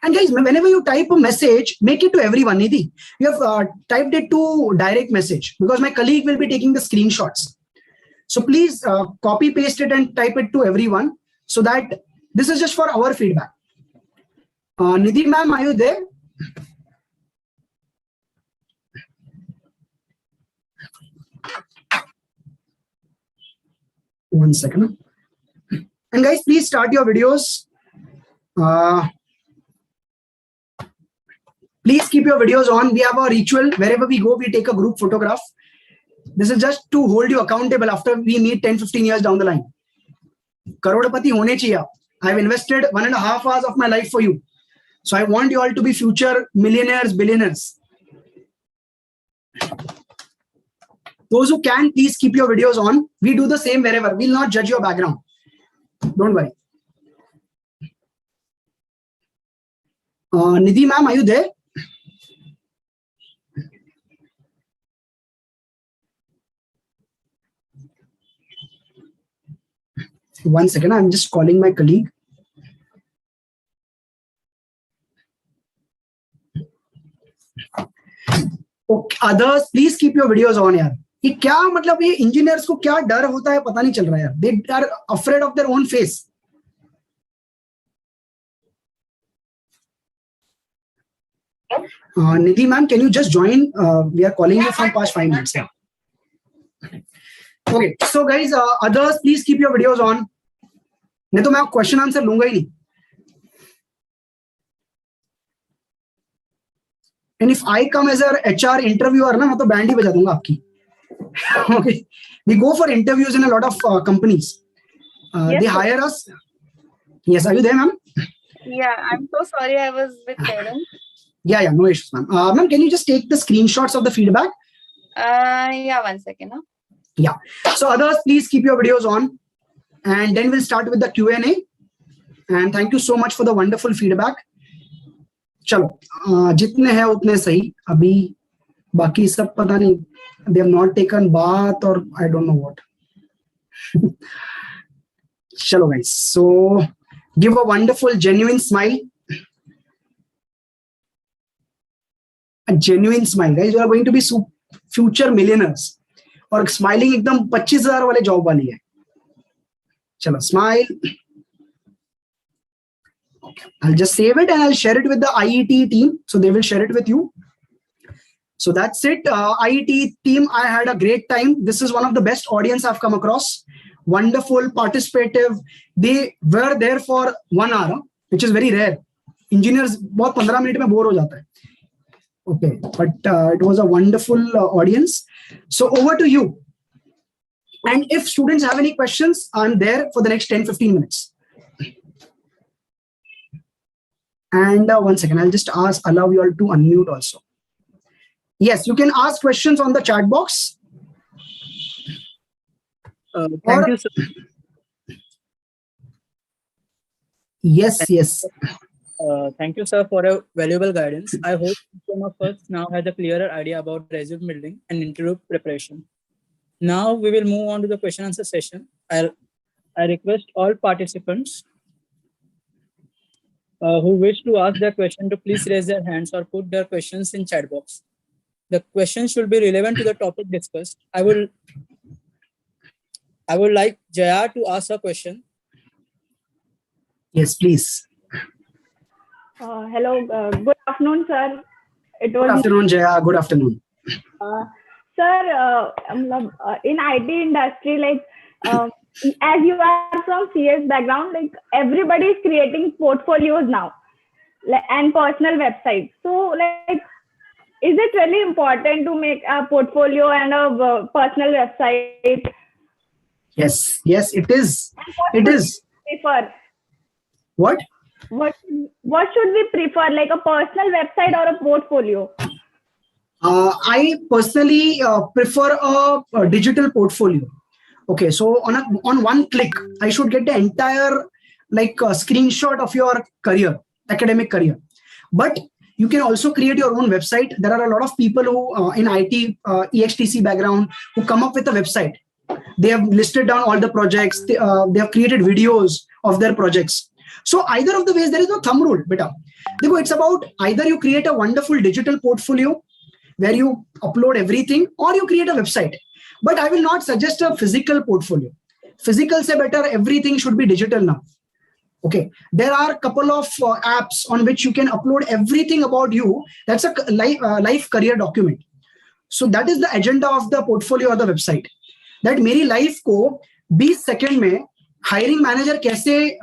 Speaker 1: And guys, whenever you type a message, make it to everyone. Nidhi, you have typed it to direct message because my colleague will be taking the screenshots. So please copy paste it and type it to everyone so that this is just for our feedback. Nidhi ma'am, are you there? One second. And guys, please start your videos. Please keep your videos on. We have a ritual. Wherever we go, we take a group photograph. This is just to hold you accountable after we meet 10-15 years down the line. Karodapati hone chahiye. I have invested 1.5 hours of my life for you. So I want you all to be future millionaires, billionaires. Those who can, please keep your videos on. We do the same wherever. We'll not judge your background. Don't worry. Nidhi ma'am, are you there? One second, I'm just calling my colleague. Okay, others, please keep your videos on यार. ये क्या मतलब ये engineers को क्या डर होता है पता नहीं चल रहा है यार. They are afraid of their own face. Nidhi ma'am, can you just join? We are calling you from past 5 minutes. Yeah. Okay, so guys, others, please keep your videos on. नहीं तो मैं क्वेश्चन आंसर लूंगा ही नहीं. And if I come as a HR interviewer, ना मैं तो band ही बजा दूंगा आपकी. Okay, we go for interviews in a lot of companies. Yes, they hire us. Yes, are you there, ma'am?
Speaker 4: Yeah, I'm so sorry. I was with parents.
Speaker 1: Yeah, no issues, ma'am. Ma'am, can you just take the screenshots of the feedback?
Speaker 4: Yeah, 1 second. Huh?
Speaker 1: Yeah. So others, please keep your videos on. And then we'll start with the Q&A. And thank you so much for the wonderful feedback. चलो, जितने हैं उतने सही. अभी बाकी सब पता नहीं. They have not taken bath or I don't know what. चलो guys. So give a wonderful, genuine smile. A genuine smile, guys. You are going to be future millionaires. और smiling एकदम 25,000 वाले जॉब वाली है. चलो, smile. Okay. I'll just save it and I'll share it with the IET team. So they will share it with you. So that's it. IET team, I had a great time. This is one of the best audience I've come across. Wonderful, participative. They were there for 1 hour, which is very rare. Engineers, बहुत 15 minute में bore हो जाता है. Okay, but it was a wonderful audience. So over to you. And if students have any questions, I'm there for the next 10-15 minutes. And 1 second, I'll just allow you all to unmute also. Yes, you can ask questions on the chat box.
Speaker 5: Thank
Speaker 1: Or-
Speaker 5: you, sir.
Speaker 1: Yes, yes.
Speaker 5: Thank you, sir, for a valuable guidance. I hope some of us now has a clearer idea about resume building and interview preparation. Now we will move on to the question answer session. I request all participants who wish to ask their question to please raise their hands or put their questions in chat box. The questions should be relevant to the topic discussed. I would like Jaya to ask a question.
Speaker 1: Yes, please.
Speaker 6: Hello, good afternoon, sir. It
Speaker 1: Good
Speaker 6: was
Speaker 1: afternoon, Jaya. Good afternoon.
Speaker 6: sir. In IT industry, like as you are from CS background, like everybody is creating portfolios now, and personal websites. So, like, is it really important to make a portfolio and a personal website?
Speaker 1: Yes, yes, it is.
Speaker 6: And what
Speaker 1: It
Speaker 6: should
Speaker 1: is.
Speaker 6: we prefer?
Speaker 1: What?
Speaker 6: What should we prefer, like a personal website or a portfolio?
Speaker 1: I personally prefer a digital portfolio. Okay, so on one click, I should get the entire screenshot of your career, academic career. But you can also create your own website. There are a lot of people who in IT, EXTC background who come up with a website. They have listed down all the projects. They have created videos of their projects. So either of the ways, there is no thumb rule, beta. It's about either you create a wonderful digital portfolio where you upload everything, or you create a website. But I will not suggest a physical portfolio. Physical say better, everything should be digital now. Okay, there are a couple of apps on which you can upload everything about you. That's a life career document. So that is the agenda of the portfolio or the website. That मेरी life को 20 second में hiring manager कैसे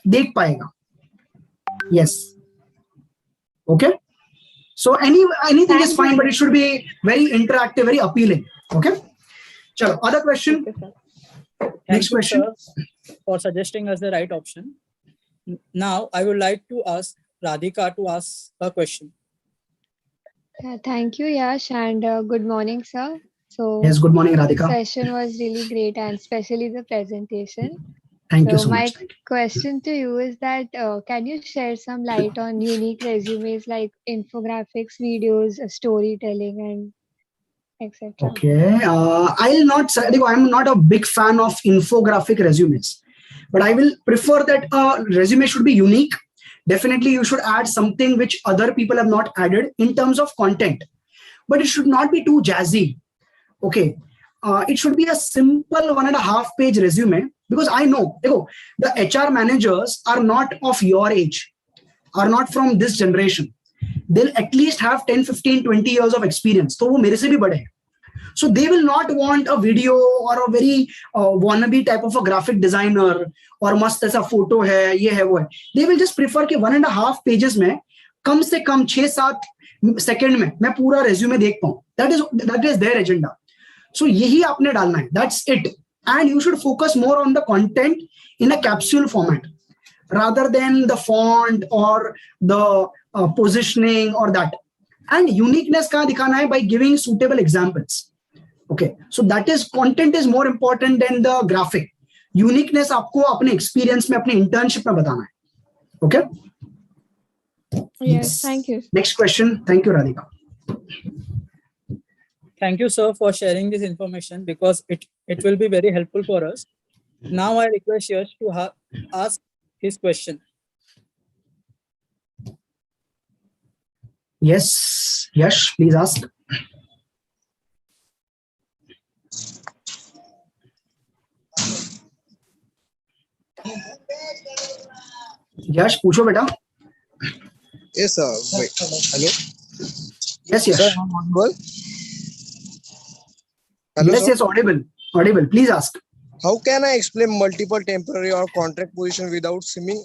Speaker 1: देख पाएगा. Yes. Okay. So anything is fine, but it should be very interactive, very appealing. Okay. Chalo, other question.
Speaker 6: Okay, sir.
Speaker 1: Next
Speaker 5: Thank you,
Speaker 1: question.
Speaker 5: sir, for suggesting us the right option. Now I would like to ask Radhika to ask a question.
Speaker 7: Thank you, Yash, and good morning, sir. So
Speaker 1: Yes, good morning,
Speaker 7: the
Speaker 1: Radhika.
Speaker 7: session was really great, and especially the presentation.
Speaker 1: Thank you
Speaker 7: So
Speaker 1: so
Speaker 7: my
Speaker 1: much. Thank you.
Speaker 7: question to you is that can you shed some light on unique resumes like infographics, videos, storytelling, and etc.
Speaker 1: Okay. I'll not say, I'm not a big fan of infographic resumes, but I will prefer that a resume should be unique. Definitely, you should add something which other people have not added in terms of content, but it should not be too jazzy. Okay. It should be a simple 1.5 page resume, because I know the HR managers are not of your age, are not from this generation. They'll at least have 10, 15, 20 years of experience. So, वो मेरे से भी बड़े हैं. So they will not want a video or a very wannabe type of a graphic designer or must ऐसा photo है, ये है वो है. They will just prefer कि 1.5 pages में कम से कम 6-7 सेकंड में मैं पूरा resume देख पाऊँ. That is their agenda. So यही आपने डालना है. That's it. And you should focus more on the content in a capsule format rather than the font or the positioning or that. And uniqueness कहाँ दिखाना है? By giving suitable examples. Okay, so that is content is more important than the graphic. Uniqueness आपको अपने experience में अपने internship में बताना है. Okay.
Speaker 7: Yes, thank you.
Speaker 1: Next question. Thank you, Radhika.
Speaker 5: Thank you, sir, for sharing this information because it will be very helpful for us. Now I request Yash to ask his question.
Speaker 1: Yes, Yash, please ask. Yash, पूछो बेटा.
Speaker 8: Yes, sir. Wait. Hello.
Speaker 1: Yes, Yash.
Speaker 8: Sir, I'm audible. Hello,
Speaker 1: Yes,
Speaker 8: sir.
Speaker 1: yes, audible. Audible. Please ask.
Speaker 8: How can I explain multiple temporary or contract position without seeming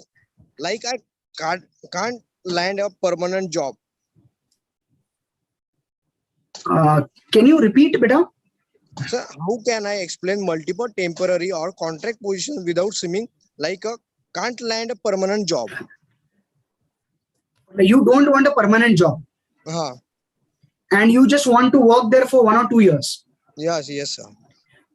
Speaker 8: like I can't land a permanent job?
Speaker 1: Can you repeat, beta?
Speaker 8: Sir, how can I explain multiple temporary or contract positions without seeming like I can't land a permanent job?
Speaker 1: You don't want a permanent job
Speaker 8: हाँ.
Speaker 1: and you just want to work there for 1 or 2 years.
Speaker 8: Yes, yes, sir.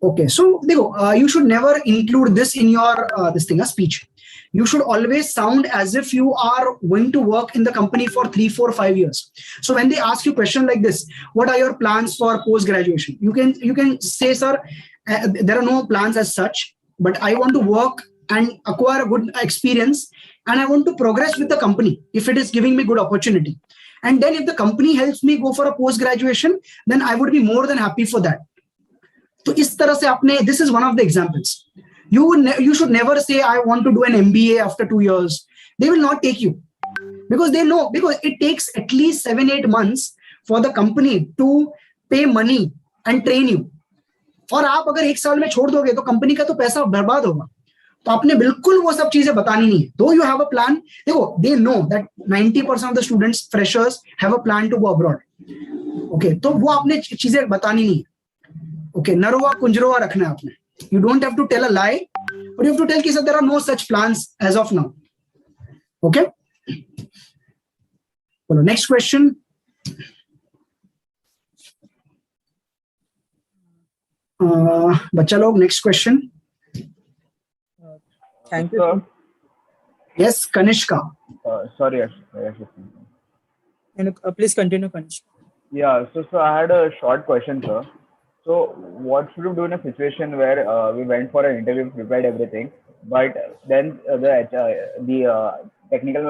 Speaker 1: Okay, so देखो, you should never include this in your this thing, a speech. You should always sound as if you are going to work in the company for 3, 4, 5 years. So when they ask you question like this, what are your plans for post graduation? You can say, sir, there are no plans as such, but I want to work and acquire a good experience, and I want to progress with the company if it is giving me good opportunity. And then if the company helps me go for a post graduation, then I would be more than happy for that. तो इस तरह से आपने, this is one of the examples. You should never say I want to do an MBA after 2 years. They will not take you because they know, because it takes at least 7-8 months for the company to pay money and train you. और आप अगर 1 साल में छोड़ दोगे तो company का तो पैसा बर्बाद होगा. तो आपने बिल्कुल वो सब चीजें बतानी नहीं है. Though you have a plan, देखो, they know that 90% of the students, freshers, have a plan to go abroad. Okay, तो वो आपने चीजें बतानी नहीं है. Okay, नरवा कुंजरवा रखना है आपने. You don't have to tell a lie, but you have to tell कि there are no such plans as of now. Okay. Well, next question. बच्चा लोग, next question.
Speaker 5: Thank you.
Speaker 1: Yes, Kanishka.
Speaker 9: Sorry, Yash.
Speaker 5: And please continue, Kanish.
Speaker 9: Yeah, so I had a short question, sir. So what should we do in a situation where we went for an interview, prepared everything, but then the technical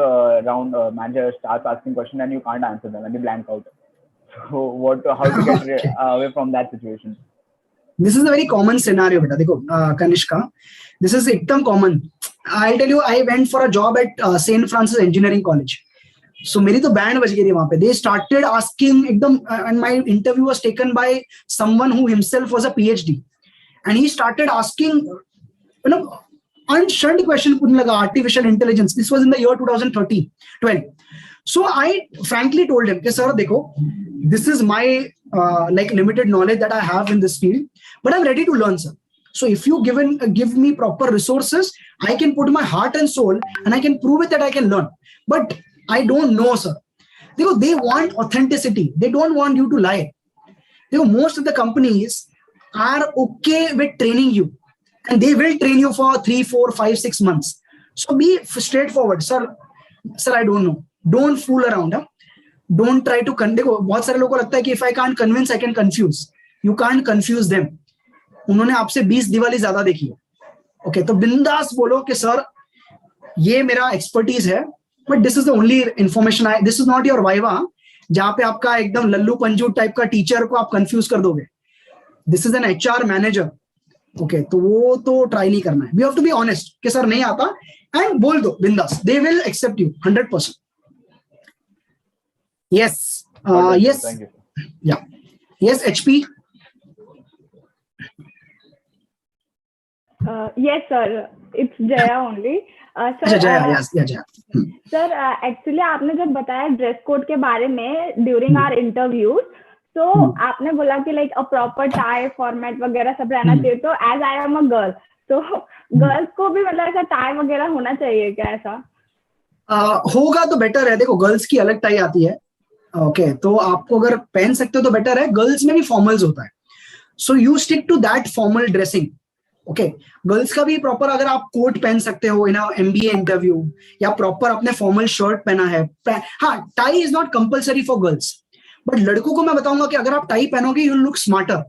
Speaker 9: round manager starts asking question and you can't answer them and you blank out. So how to get away from that situation?
Speaker 1: This is a very common scenario, beta. देखो, Kanishka, this is एकदम common. I'll tell you, I went for a job at St. Francis Engineering College. So मेरी तो band बज गई थी वहां पे. They started asking एकदम, and my interview was taken by someone who himself was a PhD, and he started asking, unshunned question पूछने लगा, artificial intelligence. This was in the year 2012. So I frankly told him, कि sir देखो, this is my like limited knowledge that I have in this field, but I'm ready to learn, sir. So if you give me proper resources, I can put my heart and soul and I can prove it that I can learn. But I don't know, sir. They want authenticity. They don't want you to lie. Most of the companies are okay with training you, and they will train you for 3, 4, 5, 6 months. So be straightforward, sir. Sir, I don't know. Don't fool around. Huh? Don't try to बहुत सारे लोगों को लगता है कि if I can't convince, I can confuse. You can't confuse them. उन्होंने आपसे 20 दिवाली ज्यादा देखी है. Okay, तो बिंदास बोलो कि सर ये मेरा एक्सपर्टीज है, but this is the only information this is not your viva, जहाँ पे आपका एकदम लल्लू पंजू टाइप का टीचर को आप कंफ्यूज कर दोगे. This is an HR manager. Okay, तो वो तो ट्राई नहीं करना है. We have to be honest कि सर नहीं आता, and बोल दो बिंदास. They will accept you 100%. Yes. Yes.
Speaker 9: Thank you.
Speaker 1: Yeah. Yes, HP.
Speaker 6: Yes, sir. It's Jaya only.
Speaker 1: अच्छा, Jaya. Yes, yeah, Jaya.
Speaker 6: Sir actually आपने जब बताया ड्रेस कोड के बारे में ड्यूरिंग आवर इंटरव्यूज, तो आपने बोला कि like a proper tie format वगैरह सब रहना चाहिए. तो as I am a girl, तो गर्ल्स को भी मतलब ऐसा टाई वगैरह होना चाहिए क्या? ऐसा
Speaker 1: होगा तो बेटर है. देखो, गर्ल्स की अलग टाई आती है. ओके, तो आपको अगर पहन सकते हो तो बेटर है. गर्ल्स में भी फॉर्मल्स होता है, so you stick to that formal dressing. Okay, girls का भी प्रॉपर अगर आप कोट पहन सकते हो इन MBA इंटरव्यू, या प्रॉपर अपने फॉर्मल शर्ट पहना है. हाँ, tie is not compulsory for girls, but लड़कों को मैं बताऊंगा कि अगर आप टाई पहनोगे यू लुक स्मार्टर.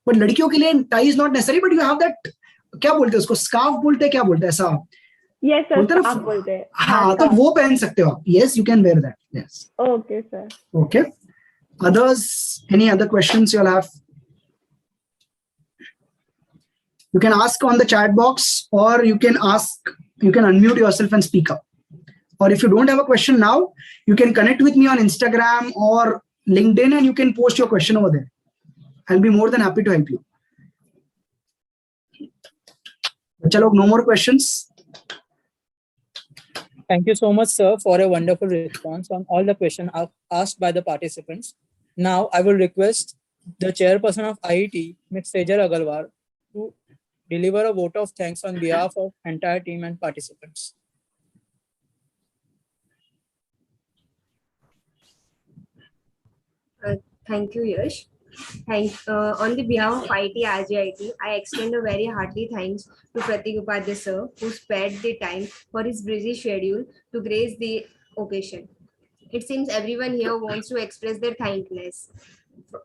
Speaker 1: बट लड़कियों के लिए tie is not necessary, but you have that, क्या बोलते हैं उसको, स्कार्फ बोलते हैं, क्या बोलते हैं ऐसा?
Speaker 6: यस सर, आप बोलते हैं.
Speaker 1: हाँ, तो वो पहन सकते हो आप. Yes, you can wear that. Yes.
Speaker 6: Okay sir.
Speaker 1: Okay. Others, any other questions you'll have? You can ask on the chat box, or you can unmute yourself and speak up. Or if you don't have a question now, you can connect with me on Instagram or LinkedIn and you can post your question over there. I'll be more than happy to help you. Chalo, no more questions.
Speaker 5: Thank you so much, sir, for a wonderful response on all the questions asked by the participants. Now, I will request the chairperson of IET, Ms. Sejal Agarwal, to deliver a vote of thanks on behalf of entire team and participants.
Speaker 10: Thank you, Yash. On the behalf of IT RGIT, I extend a very hearty thanks to Pratik Upadhyay sir, who spared the time for his busy schedule to grace the occasion. It seems everyone here wants to express their thankfulness.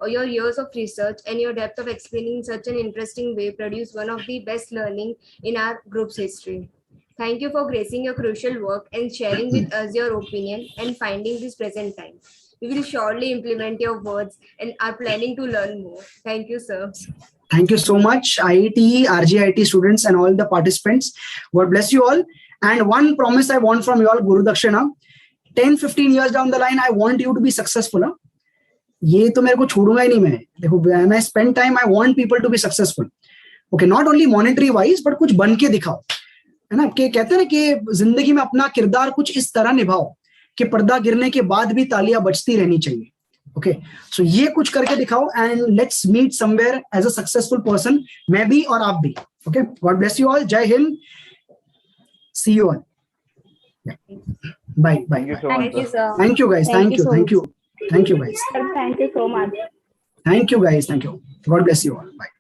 Speaker 10: Your years of research and your depth of explaining in such an interesting way produce one of the best learning in our group's history. Thank you for gracing your crucial work and sharing with us your opinion and finding this present time. We will surely implement your words and are planning to learn more. Thank you, sir.
Speaker 1: Thank you so much, IIT, RGIT students, and all the participants. God bless you all. And one promise I want from you all, Guru Dakshina, 10-15 years down the line, I want you to be successful. Huh? ये तो मेरे को छोड़ूंगा ही नहीं मैं. देखो, when I spend time, I want people to be successful. Okay, not only monetary wise, but कुछ बन के दिखाओ. है ना, कि कहते हैं ना कि जिंदगी में अपना किरदार कुछ इस तरह निभाओ कि पर्दा गिरने के बाद भी तालियां बजती रहनी चाहिए. ओके, सो ये कुछ करके दिखाओ and let's meet somewhere as a successful person, मैं भी और आप भी. Okay, god bless you all. जय हिंद. See you all. Bye bye. Thank you guys. Thank you guys.
Speaker 6: Thank you so much.
Speaker 1: Thank you guys. Thank you. God bless you all. Bye.